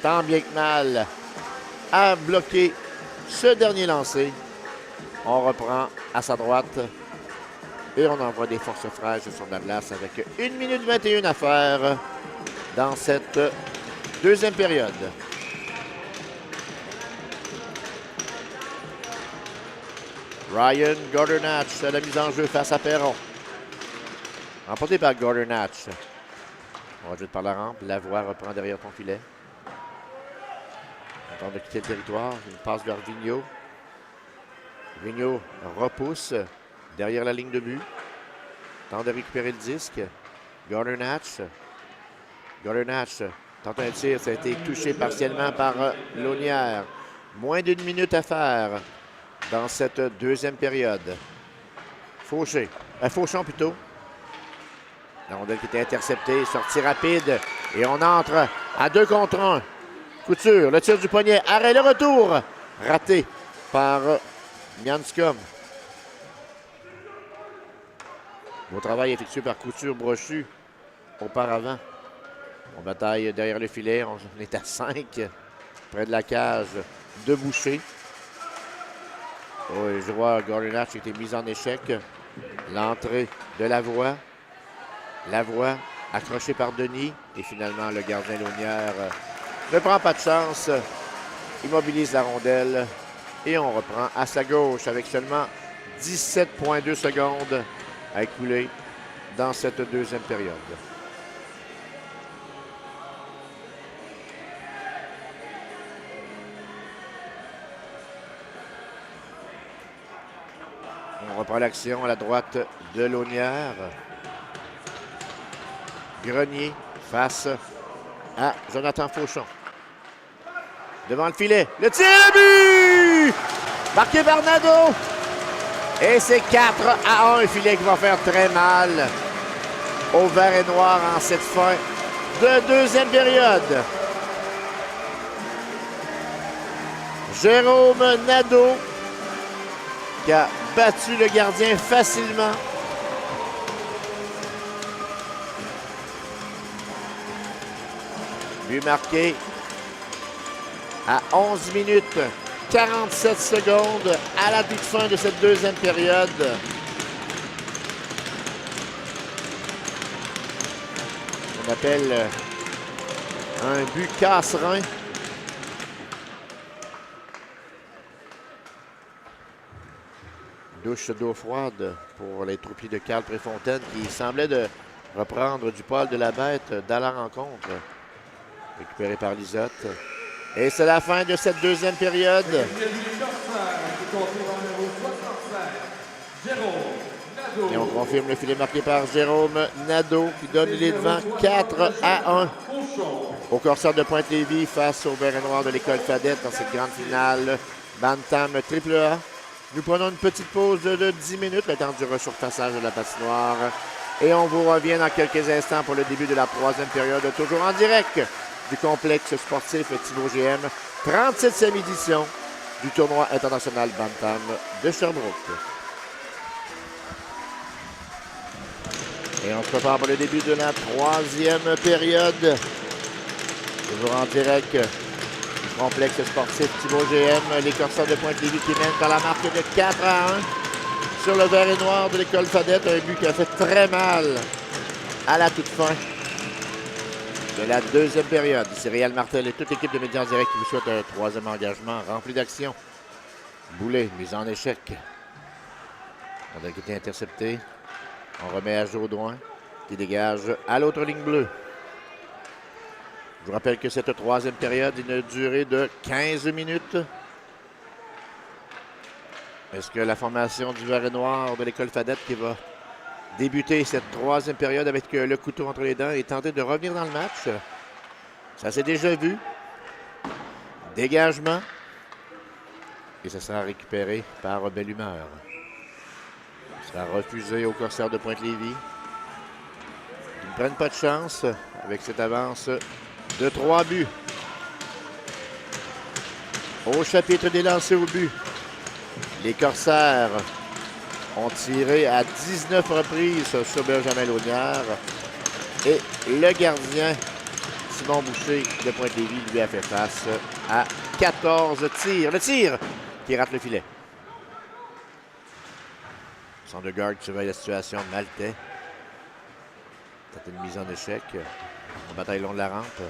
S11: tant bien que mal à bloquer ce dernier lancé. On reprend à sa droite et on envoie des forces fraîches sur la glace avec 1 minute 21 à faire dans cette deuxième période. Ryan Gordonach à la mise en jeu face à Perron. Emporté par Gordonach. On rajoute par la rampe. Lavoie reprend derrière ton filet. On tente de quitter le territoire. Une passe vers Vigneault. Vigneault repousse derrière la ligne de but. Tente de récupérer le disque. Gordonach. Gordonach tente un tir. Ça a été touché partiellement par Launière. Moins d'1 minute à faire dans cette deuxième période. Fauchon plutôt. La rondelle qui était interceptée, sortie rapide. Et on entre à 2 contre 1. Couture, le tir du poignet. Arrêt, le retour. Raté par Mianscom. Beau travail effectué par Couture Brochu auparavant. On bataille derrière le filet. On est à 5 près de la cage de Boucher. Oh, je vois Gordonach qui a été mis en échec. L'entrée de Lavoie. Lavoie accroché par Denis. Et finalement, le gardien Launière ne prend pas de chance. Immobilise la rondelle. Et on reprend à sa gauche avec seulement 17,2 secondes à écouler dans cette deuxième période. On reprend l'action à la droite de Launière. Grenier face à Jonathan Fauchon. Devant le filet, le tir et le but! Marqué par Nadeau. Et c'est 4-1, un filet qui va faire très mal au vert et noir en cette fin de deuxième période. Jérôme Nadeau qui a battu le gardien facilement. But marqué à 11 minutes 47 secondes à la toute fin de cette deuxième période. On appelle un but casse-rein. Douche d'eau froide pour les troupiers de Carl Préfontaine qui semblaient de reprendre du poil de la bête dans la rencontre. Récupéré par Lisotte. Et c'est la fin de cette deuxième période. Et on confirme le filet marqué par Jérôme Nadeau qui donne les devants 4-1 au Corsaire de Pointe-Lévis face au vert et noir de l'École Fadette dans cette grande finale Bantam AAA. Nous prenons une petite pause de 10 minutes, le temps du resurfaçage de la patinoire. Et on vous revient dans quelques instants pour le début de la troisième période, toujours en direct du complexe sportif Thibaut GM, 37e édition du tournoi international Bantam de Sherbrooke. Et on se prépare pour le début de la troisième période. Toujours en direct du complexe sportif Thibaut GM. Les Corsaires de Pointe-Lévis qui mènent par la marque de 4-1 sur le vert et noir de l'école Fadette. Un but qui a fait très mal à la toute fin de la deuxième période. C'est Réal Martel et toute l'équipe de Médias en direct qui vous souhaite un troisième engagement rempli d'action. Boulet, mise en échec. On a été intercepté. On remet à Jaudoin qui dégage à l'autre ligne bleue. Je vous rappelle que cette troisième période a une durée de 15 minutes. Est-ce que la formation du vert et noir de l'école Fadette qui va débuter cette troisième période avec le couteau entre les dents et tenter de revenir dans le match? Ça s'est déjà vu. Dégagement. Et ça sera récupéré par Belle Humeur. Ça sera refusé aux Corsaires de Pointe-Lévis. Ils ne prennent pas de chance avec cette avance de 3 buts. Au chapitre des lancers au but, les Corsaires ont tiré à 19 reprises sur Benjamin Laudière. Et le gardien, Simon Boucher de Pointe-Lévis, lui a fait face à 14 tirs. Le tir qui rate le filet. Centre de garde surveille la situation. Maltais. C'est une mise en échec. En bataille long de la rampe.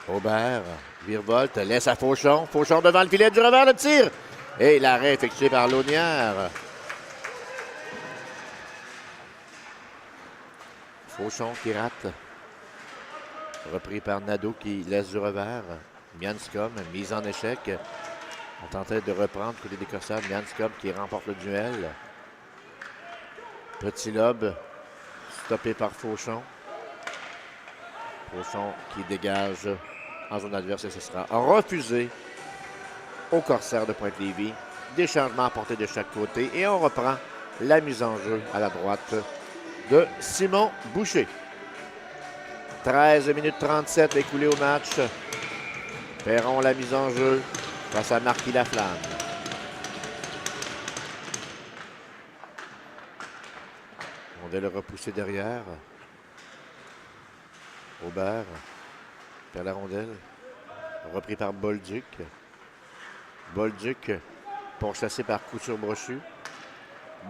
S11: Aubert, virevolte, laisse à Fauchon. Fauchon devant le filet du revers, le tir. Et l'arrêt effectué par Laudière. Fauchon qui rate. Repris par Nadeau qui laisse du revers. Mianscom, mise en échec. On tentait de reprendre côté des Corsaires. Mianscom qui remporte le duel. Petit lobe, stoppé par Fauchon. Fauchon qui dégage en zone adverse et ce sera refusé aux Corsaires de Pointe-Lévis. Des changements apportés de chaque côté et on reprend la mise en jeu à la droite de Simon Boucher. 13 minutes 37 écoulées au match. Perron la mise en jeu face à Marquis Laflamme. On va le repousser derrière. Aubert perd la rondelle. Repris par Bolduc. Bolduc pourchassé par Couture-Brochu.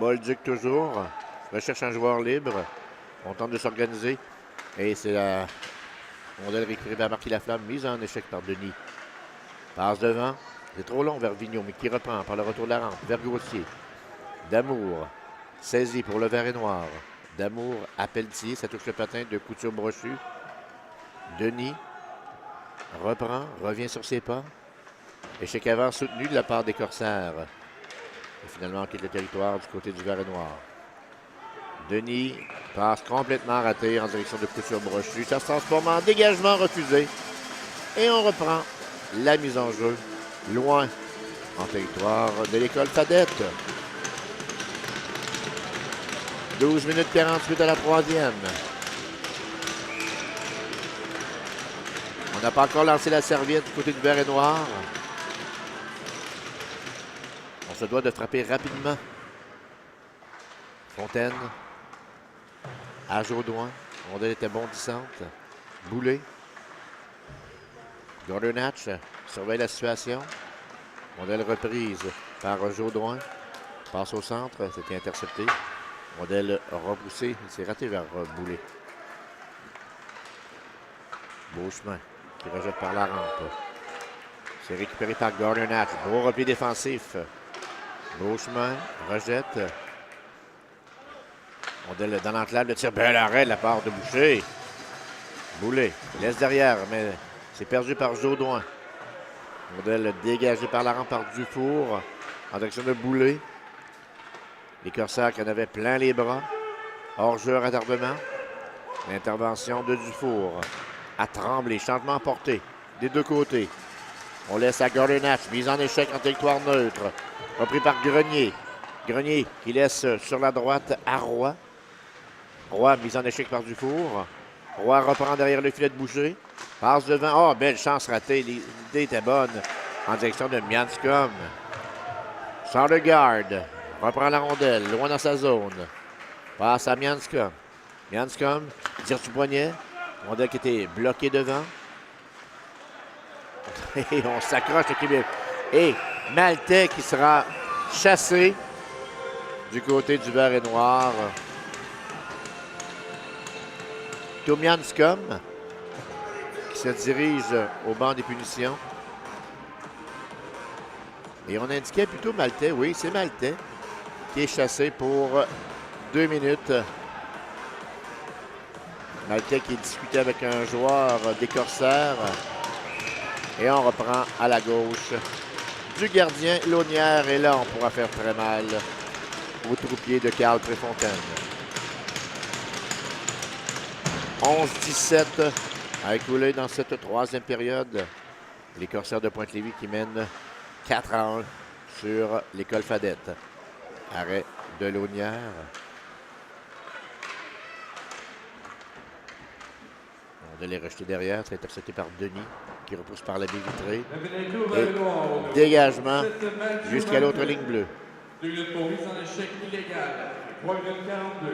S11: Bolduc toujours. Recherche un joueur libre. On tente de s'organiser. Et c'est la rondelle récupérée par Marquis Laflamme. Mise en échec par Denis. Passe devant. C'est trop long vers Vigneault, mais qui reprend par le retour de la rampe. Vers Gauthier. Damour. Saisi pour le vert et noir. Damour à Pelletier. Ça touche le patin de Couture-Brochu. Denis reprend, revient sur ses pas. Échec avant soutenu de la part des Corsaires. Et finalement, on quitte le territoire du côté du vert et noir. Denis passe complètement raté en direction de Couture-Brochu. Ça se transforme en dégagement refusé. Et on reprend la mise en jeu loin en territoire de l'école Fadette. 12 minutes 48 à la troisième. On n'a pas encore lancé la serviette du côté du vert et noir. On se doit de frapper rapidement. Fontaine. À Jaudoin. Rondelle était bondissante. Boulet. Gordon Hatch surveille la situation. Rondelle reprise par Jaudoin. Passe au centre. C'était intercepté. Rondelle repoussée. Il s'est raté vers Boulet. Beauchemin qui rejette par la rampe. C'est récupéré par Gordon Hatch. Beau repli défensif. Beauchemin rejette. Rondelle dans l'enclave de tir. Bel arrêt de la part de Boucher. Boulet laisse derrière, mais c'est perdu par Jaudoin. Rondelle dégagée par la rampe par Dufour. En direction de Boulet. Les Corsaires qui en avaient plein les bras. Hors-jeu retardement. L'intervention de Dufour. À Tremblay. Changement porté des deux côtés. On laisse à Gordon Hatch. Mise en échec en territoire neutre. Repris par Grenier. Grenier qui laisse sur la droite à Roy. Roy mise en échec par Dufour. Roy reprend derrière le filet de Boucher. Passe devant. Oh, belle chance ratée. L'idée était bonne en direction de Mianscom. Sort de garde. Reprend la rondelle. Loin dans sa zone. Passe à Mianscom. Mianscom tire du poignet. Rondelle qui était bloquée devant. Et on s'accroche à Québec. Et Maltais qui sera chassé du côté du vert et noir. Tomianskom qui se dirige au banc des punitions. Et on indiquait plutôt Maltais. Oui, c'est Maltais qui est chassé pour 2 minutes. Maltais qui discutait avec un joueur des Corsaires. Et on reprend à la gauche du gardien Launière. Et là, on pourra faire très mal au troupier de Carl Préfontaine. 11-17 à écouler dans cette troisième période. Les Corsaires de Pointe-Lévis qui mènent 4-1 sur l'école Fadette. Arrêt de Launière. On va les rejeter derrière. C'est intercepté par Denis qui repousse par la baie vitrée. Et dégagement jusqu'à l'autre ligne bleue.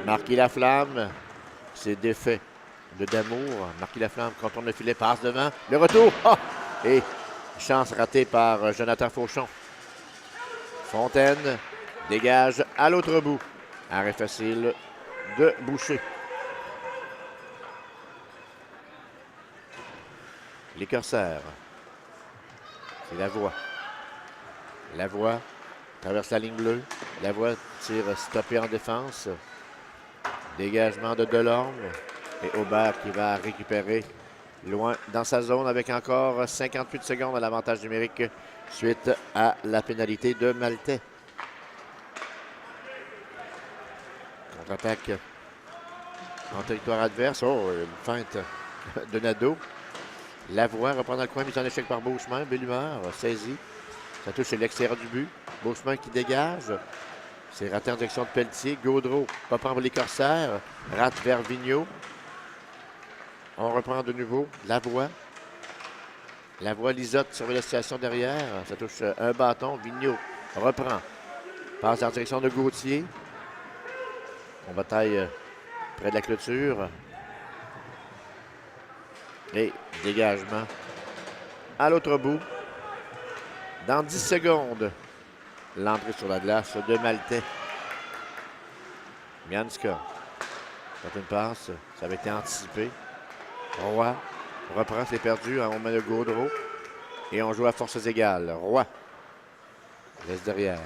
S11: Marquis Laflamme s'est défait de Damour. Marquis Laflamme contourne le filet, passe devant. Le retour. Oh! Et chance ratée par Jonathan Fauchon. Fontaine dégage à l'autre bout. Arrêt facile de Boucher. Les Corsaires. C'est Lavoie. Lavoie traverse la ligne bleue. Lavoie tire stoppé en défense. Dégagement de Delorme. Et Aubert qui va récupérer loin dans sa zone avec encore 58 secondes à l'avantage numérique suite à la pénalité de Maltais. Contre-attaque en territoire adverse. Oh, une feinte de Nadeau. Lavoie reprend dans le coin, mise en échec par Beauchemin. Bellumeur saisi. Ça touche l'extérieur du but. Beauchemin qui dégage. C'est raté en direction de Pelletier. Gaudreau va prendre les Corsaires. Rate vers Vigneault. On reprend de nouveau. Lavoie. Lavoie, Lisotte surveille la situation derrière. Ça touche un bâton. Vigneault reprend. Passe en direction de Gauthier. On bataille près de la clôture. Et dégagement à l'autre bout. Dans 10 secondes, l'entrée sur la glace de Maltais. Mianska. Quand une passe, ça avait été anticipé. Roy reprend, c'est perdu. On met le Gaudreau. Et on joue à forces égales. Roy laisse derrière.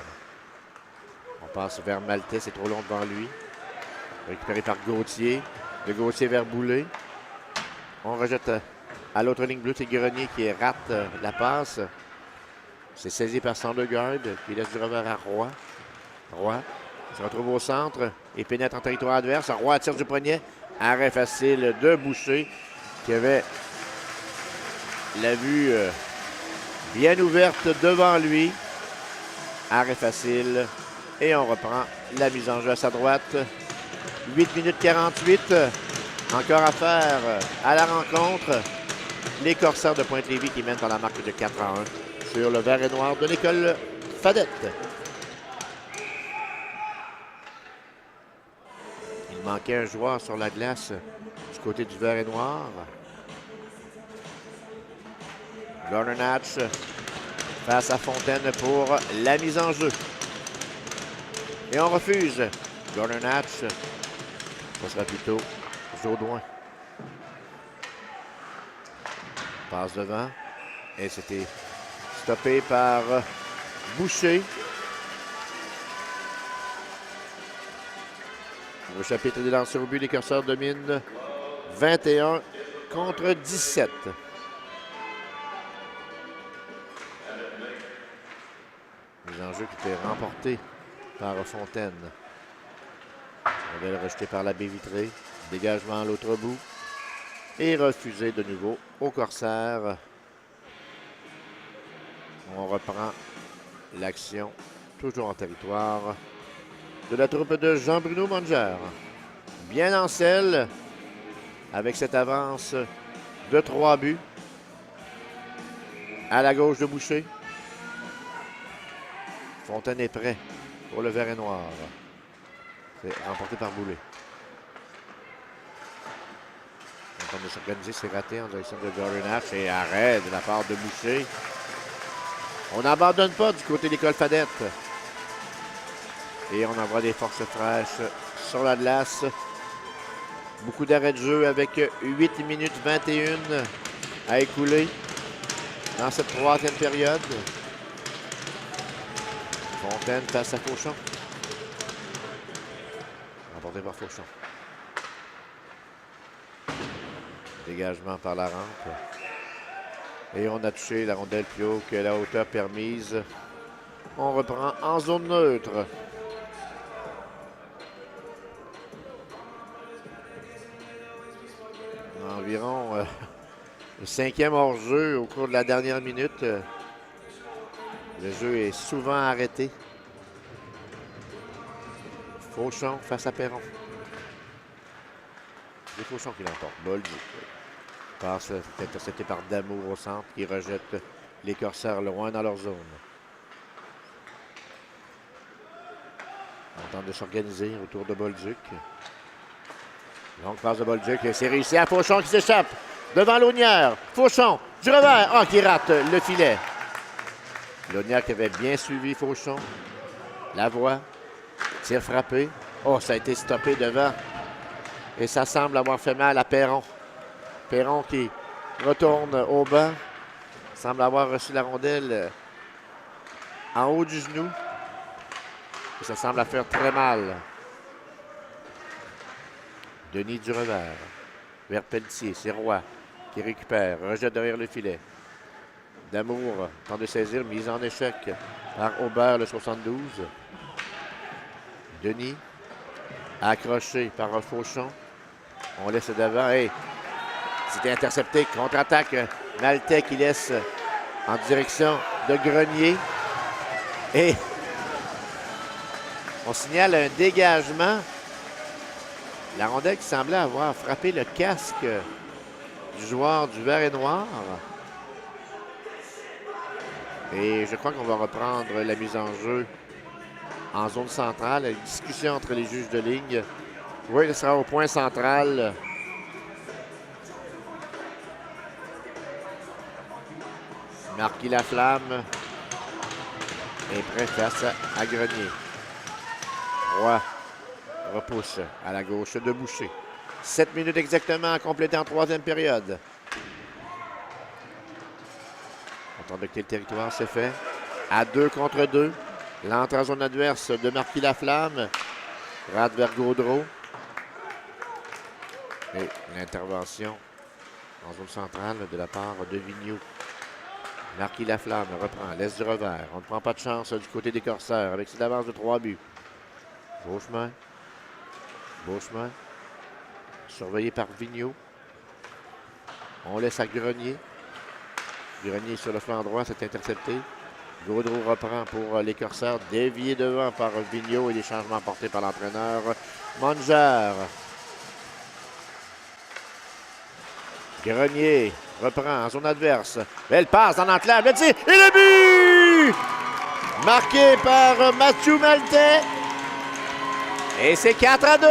S11: On passe vers Maltais, c'est trop long devant lui. Récupéré par Gauthier. De Gauthier vers Boulay. On rejette à l'autre ligne bleue, c'est Grenier qui rate la passe. C'est saisi par Sandegaard qui laisse du revers à Roy. Roy se retrouve au centre et pénètre en territoire adverse. Roy tire du poignet. Arrêt facile de Boucher qui avait la vue bien ouverte devant lui. Arrêt facile. Et on reprend la mise en jeu à sa droite. 8 minutes 48. Encore à faire à la rencontre. Les Corsaires de Pointe-Lévis qui mènent par la marque de 4-1 sur le vert et noir de l'école Fadette. Il manquait un joueur sur la glace du côté du vert et noir. Gordon Hatch face à Fontaine pour la mise en jeu. Et on refuse. Gordon Hatch. Ce sera plutôt Jodoin. Passe devant. Et c'était stoppé par Boucher. Le chapitre des lancers au but, les Corsaires dominent 21 contre 17. Les enjeux qui étaient remportés par Fontaine. On va le rejeter par la baie vitrée. Dégagement à l'autre bout. Et refusé de nouveau au Corsaire. On reprend l'action, toujours en territoire de la troupe de Jean-Bruno Manger. Bien en selle, avec cette avance de 3 buts. À la gauche de Boucher. Fontaine est prêt pour le vert et noir. C'est remporté par Boulay. tente de s'organiser, c'est raté en direction de Jordan Hatch et arrêt de la part de Boucher. On n'abandonne pas du côté de l'école Fadette. Et on envoie des forces fraîches sur la glace. Beaucoup d'arrêts de jeu avec 8 minutes 21 à écouler dans cette troisième période. Fontaine face à Fauchon. Remporté par Fauchon. Dégagement par la rampe. Et on a touché la rondelle plus haut que la hauteur permise. On reprend en zone neutre. Environ le 5e hors-jeu au cours de la dernière minute. Le jeu est souvent arrêté. Fauchon face à Perron. C'est Fauchon qui l'emporte. Bolduc. Passe est intercepté par Damour au centre qui rejette les Corsaires loin dans leur zone. On tente de s'organiser autour de Bolduc. Longue passe de Bolduc. C'est réussi à Fauchon qui s'échappe devant Launière. Fauchon du revers. Ah, qui rate le filet. Launière qui avait bien suivi Fauchon. Lavoie. Tir frappé. Oh, ça a été stoppé devant. Et ça semble avoir fait mal à Perron. Perron qui retourne au banc. Semble avoir reçu la rondelle en haut du genou. Et ça semble faire très mal. Denis du revers. Vers Pelletier. C'est Roy qui récupère. Rejette derrière le filet. Damour tente de saisir. Mise en échec par Aubert, le 72. Denis. Accroché par Fauchon. On laisse devant. Hey, c'était intercepté. Contre-attaque. Maltais qui laisse en direction de Grenier. Et on signale un dégagement. La rondelle qui semblait avoir frappé le casque du joueur du vert et noir. Et je crois qu'on va reprendre la mise en jeu en zone centrale. Une discussion entre les juges de ligne. Oui, ce sera au point central. Marquis Laflamme est prêt face à Grenier. Roy repousse à la gauche de Boucher. 7 minutes exactement à compléter en troisième période. On tente de quitter le territoire, c'est fait. À 2 contre 2. L'entrée en zone adverse de Marquis Laflamme. Rate vers Gaudreau. Et l'intervention en zone centrale de la part de Vigneault. Marquis Laflamme reprend, laisse du revers. On ne prend pas de chance du côté des Corsaires avec cette avance de 3 buts. Beauchemin. Beauchemin. Surveillé par Vigneault. On laisse à Grenier. Grenier sur le flanc droit, c'est intercepté. Gaudreau reprend pour les Corsaires, dévié devant par Vigneault et les changements apportés par l'entraîneur Monger. Grenier reprend en zone adverse. Belle passe en enclave. Le tir et le but! Marqué par Mathieu Maltais. Et c'est 4-2.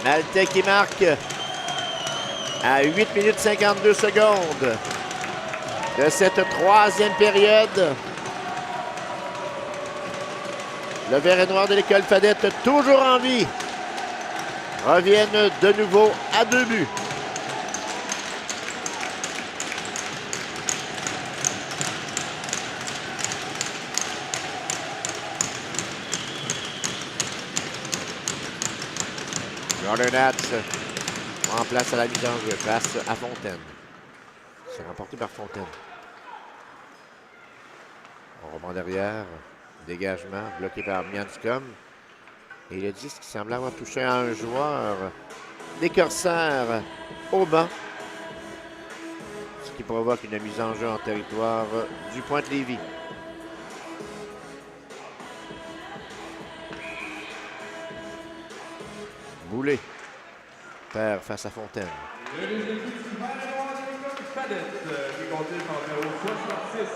S11: Maltais qui marque à 8 minutes 52 secondes de cette troisième période. Le vert et noir de l'école Fadette, toujours en vie, reviennent de nouveau à 2 buts. Jordan Hatch en place à la mise en jeu face à Fontaine. C'est remporté par Fontaine. On reprend derrière. Dégagement bloqué par Mianscom. Et le disque qui semble avoir touché à un joueur des Corsaires au banc. Ce qui provoque une mise en jeu en territoire du Pointe-Lévis. Boulet perd face à Fontaine.
S10: Le deuxième but du vert et noir de l'école Fadette, qui est compté par le numéro 66,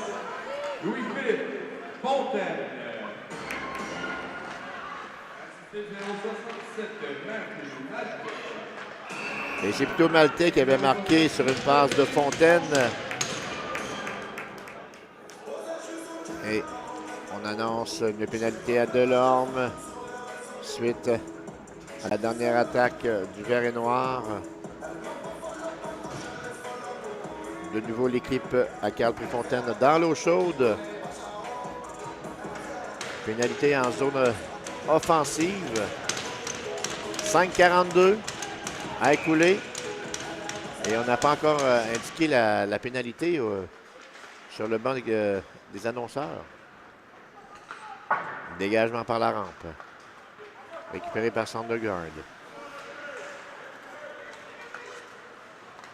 S10: Louis-Philippe Fontaine.
S11: Et c'est plutôt Maltais qui avait marqué sur une passe de Fontaine. Et on annonce une pénalité à Delorme suite à la dernière attaque du Vert et Noir. De nouveau, l'équipe à Carl Préfontaine dans l'eau chaude. Pénalité en zone offensive. 5,42 à écouler. Et on n'a pas encore indiqué la pénalité sur le banc des annonceurs. Dégagement par la rampe. Récupéré par Sandergaard.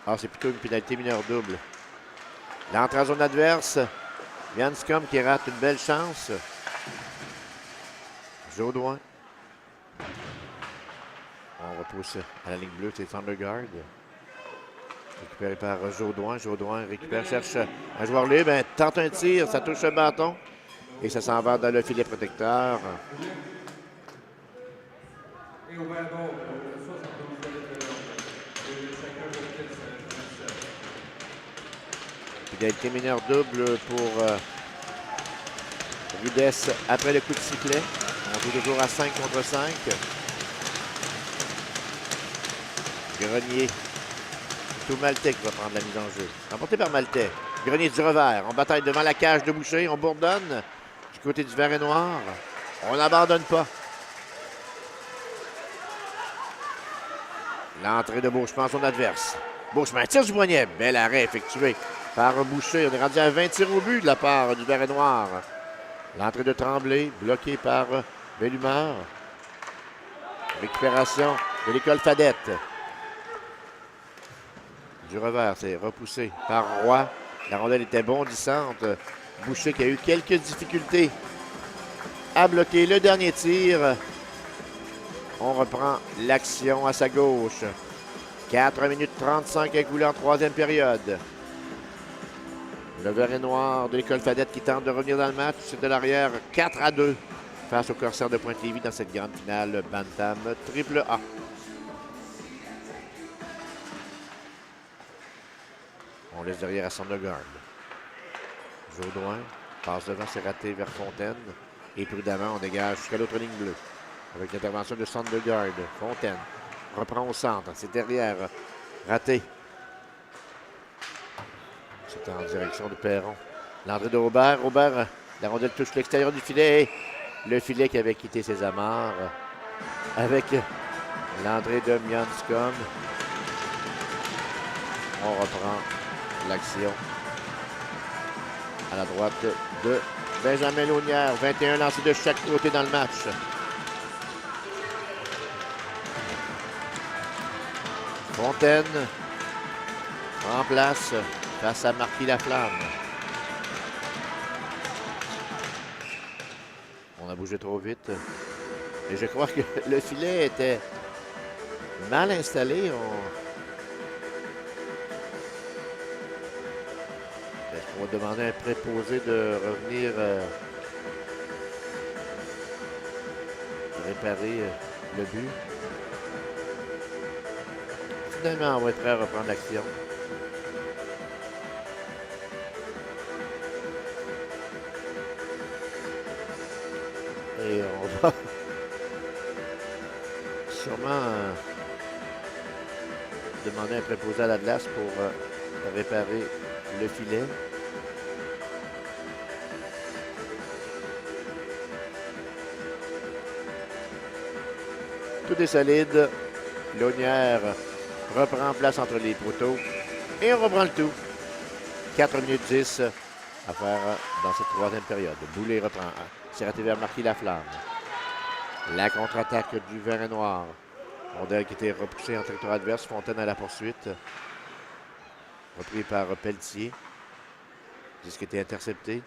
S11: Ah, c'est plutôt une pénalité mineure double. L'entrée en zone adverse. Janscom qui rate une belle chance. Jaudoin. On repousse à la ligne bleue, c'est Sandergaard. Récupéré par Jaudoin. Jaudoin récupère, cherche un joueur libre. Tente un tir, ça touche le bâton. Et ça s'en va dans le filet protecteur. Pénalité mineure double pour Rudess après le coup de sifflet. On joue toujours à 5 contre 5. Grenier. C'est tout Maltais qui va prendre la mise en jeu. Remporté par Maltais. Grenier du revers. On bataille devant la cage de Boucher. On bourdonne du côté du Vert et Noir. On n'abandonne pas. L'entrée de Beauchemin en son adverse. Beauchemin tire du poignet. Bel arrêt effectué par Boucher. On est rendu à 20 tirs au but de la part du Vert et Noir. L'entrée de Tremblay, bloquée par Bellumeur. Récupération de l'école Fadette. Du revers, c'est repoussé par Roy. La rondelle était bondissante. Boucher qui a eu quelques difficultés à bloquer le dernier tir. On reprend l'action à sa gauche. 4 minutes 35 écoulées en troisième période. Le Vert et Noir de l'école Fadette qui tente de revenir dans le match. C'est de l'arrière 4-2 face au Corsaire de Pointe-Lévis dans cette grande finale Bantam AAA. On laisse derrière à Sandergaard. Jaudoin passe devant, c'est raté vers Fontaine. Et prudemment, on dégage jusqu'à l'autre ligne bleue. Avec l'intervention de Sandergaard. Fontaine reprend au centre. C'est derrière. Raté. C'est en direction de Perron. L'entrée de Robert. Robert, la rondelle touche l'extérieur du filet. Le filet qui avait quitté ses amarres. Avec l'entrée de Mianscom. On reprend l'action à la droite de Benjamin Launière. 21 lancés de chaque côté dans le match. Fontaine en place face à Marquis Laflamme. On a bougé trop vite. Et je crois que le filet était mal installé. On va demander à un préposé de revenir réparer le but. Finalement, on va être prêt à reprendre l'action. Et on va sûrement demander à un préposé à la glace pour réparer le filet. Tout est solide. Launière reprend place entre les poteaux. Et on reprend le tout. 4 minutes 10 à faire dans cette troisième période. Boulay reprend. C'est raté vers Marquis Laflamme. La contre-attaque du Vert et Noir. Rondelle qui était repoussée en territoire adverse. Fontaine à la poursuite. Repris par Pelletier. Disque était intercepté.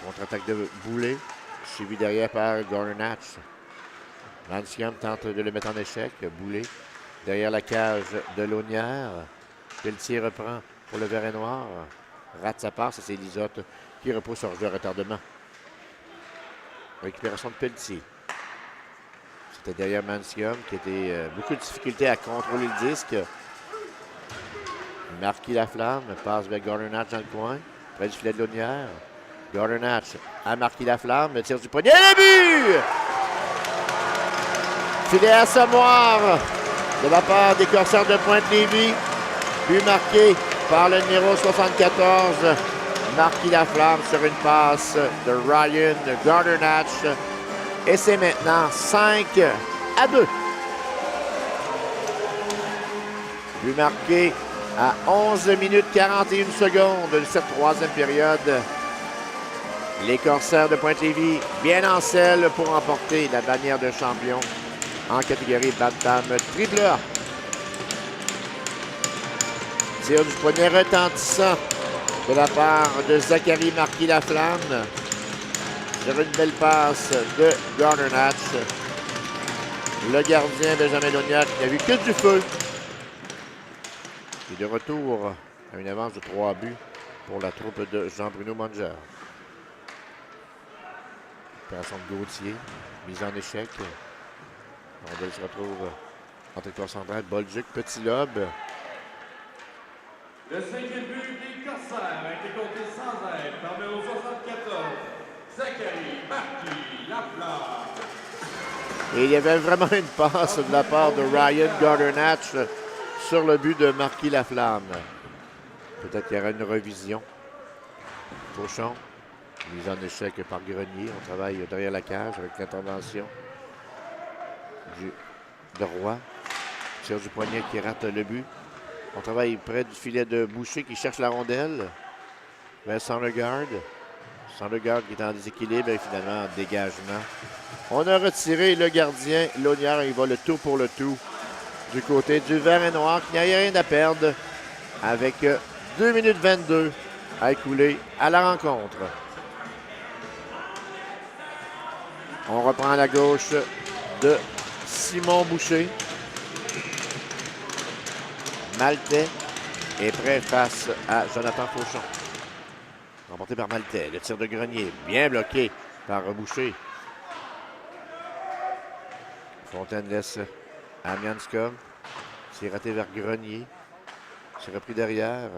S11: Contre-attaque de Boulay. Suivi derrière par Garnatch. Lanscombe tente de le mettre en échec. Boulay derrière la cage de Launière. Pelletier reprend pour le Vert et Noir. Rate sa passe et c'est Lisotte qui repousse hors jeu retardement. Récupération de Pelletier. C'était derrière Manscombe qui était beaucoup de difficultés à contrôler le disque. Marquis Laflamme passe vers Gardner Hatch dans le coin, près du filet de Launière. Gardner Hatch a Marquis Laflamme, le tir du poignet, le but! Filet à Samoir de la part des Corsaires de Pointe-Lévis. But marqué par le numéro 74, Marquis Laflamme sur une passe de Ryan Gardner Hatch. Et c'est maintenant 5-2. But marqué à 11 minutes 41 secondes de cette troisième période. Les Corsaires de Pointe-Lévis bien en selle pour emporter la bannière de champion en catégorie Bantam triple A. Tir du poignet retentissant de la part de Zachary Marquis Laflamme sur une belle passe de Gardner Hatch. Le gardien Benjamin Launière qui n'a vu que du feu. Et de retour à une avance de 3 buts pour la troupe de Jean-Bruno Monger. Opération de Gauthier, mise en échec. On se retrouve entre le corps central, Bolduc, petit lobe.
S10: Le 5e but des Corsaires a été compté sans aide par numéro 74, Zachary Marquis Laflamme.
S11: Et il y avait vraiment une passe de la part de Ryan Gardner Hatch sur le but de Marquis Laflamme. Peut-être qu'il y aura une revision. Fauchon, mise en échec par Grenier. On travaille derrière la cage avec l'intervention de Roy. Tir du poignet qui rate le but. On travaille près du filet de Boucher qui cherche la rondelle. Mais Sondergaard. Sondergaard qui est en déséquilibre et finalement en dégagement. On a retiré le gardien. Launière, il va le tout pour le tout du côté du vert et noir qui n'a rien à perdre avec 2 minutes 22 à écouler à la rencontre. On reprend à la gauche de Simon Boucher. Maltais est prêt face à Jonathan Fauchon. Remporté par Maltais. Le tir de Grenier, bien bloqué par Boucher. Fontaine laisse à Mianscombe. C'est raté vers Grenier. C'est repris derrière.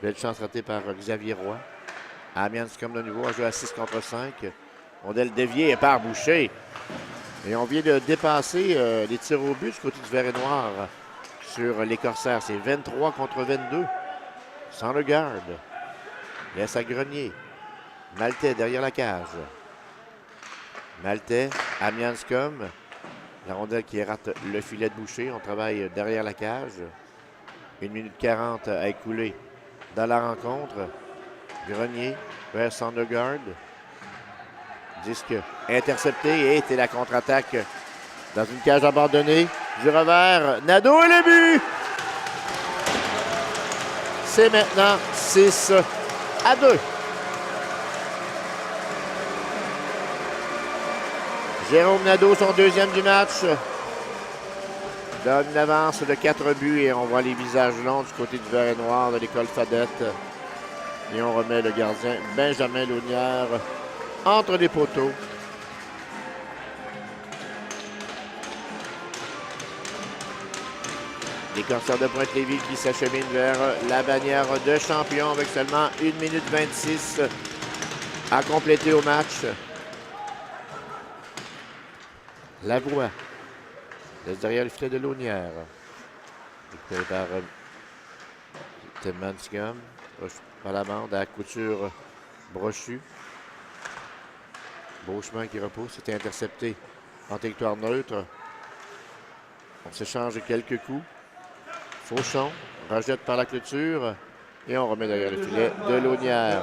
S11: Belle chance ratée par Xavier Roy. Mianscombe de nouveau a joué à 6 contre 5. Rondelle déviée par Boucher. Et on vient de dépasser les tirs au but du côté du vert et noir sur les Corsaires. C'est 23 contre 22. Sans le garde. Laisse à Grenier. Maltais derrière la cage. Maltais à Mianscombe. La rondelle qui rate le filet de Boucher. On travaille derrière la cage. 1 minute 40 à écouler dans la rencontre. Grenier vers Sondergaard. Disque intercepté et c'est la contre-attaque dans une cage abandonnée. Du revers, Nadeau et le but! C'est maintenant 6-2. Jérôme Nadeau, son deuxième du match, donne une avance de 4 buts et on voit les visages longs du côté du vert et noir de l'école Fadette. Et on remet le gardien Benjamin Launière entre les poteaux. Les Corsaires de Pointe-Lévis qui s'acheminent vers la bannière de champion avec seulement 1 minute 26 à compléter au match. Lavoie laisse derrière le filet de Launière. Récupéré par Tim Manscombe. Par la bande à Couture Brochu. Beauchemin qui repousse. C'était intercepté en territoire neutre. On s'échange quelques coups. Fauchon rejette par la clôture. Et on remet derrière le filet de Launière.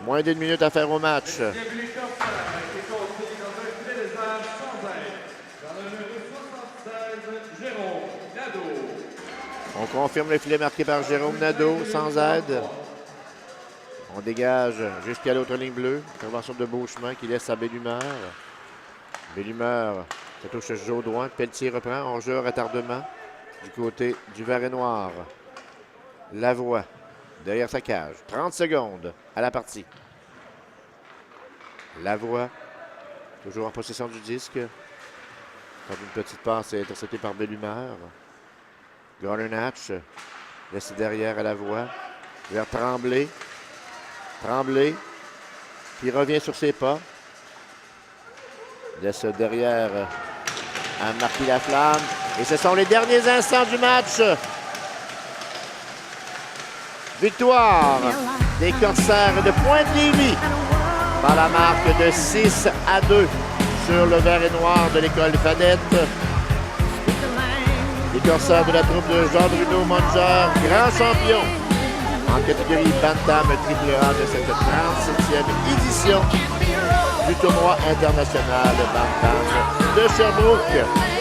S11: Moins d'une minute à faire au match. On confirme le filet marqué par Jérôme Nadeau, sans aide. On dégage jusqu'à l'autre ligne bleue. Intervention de Beauchemin qui laisse à Bellumeur. Bellumeur, ça touche Jaudoin. Pelletier reprend. Hors-jeu, retardement du côté du vert et noir. Lavoie, derrière sa cage. 30 secondes à la partie. Lavoie, toujours en possession du disque. Une petite passe est interceptée par Bellumeur. Garner Natch laisse derrière à la voie. Vers Tremblay. Tremblay qui revient sur ses pas. Laisse derrière à Marquis Laflamme. Et ce sont les derniers instants du match. Victoire des Corsaires de Pointe-Lévis par la marque de 6-2 sur le vert et noir de l'école Fadette. Les Corsaires de la troupe de Jean-Bruno Monger, grand champion en catégorie Bantam triple A de cette 37e édition du tournoi international Bantam de Sherbrooke.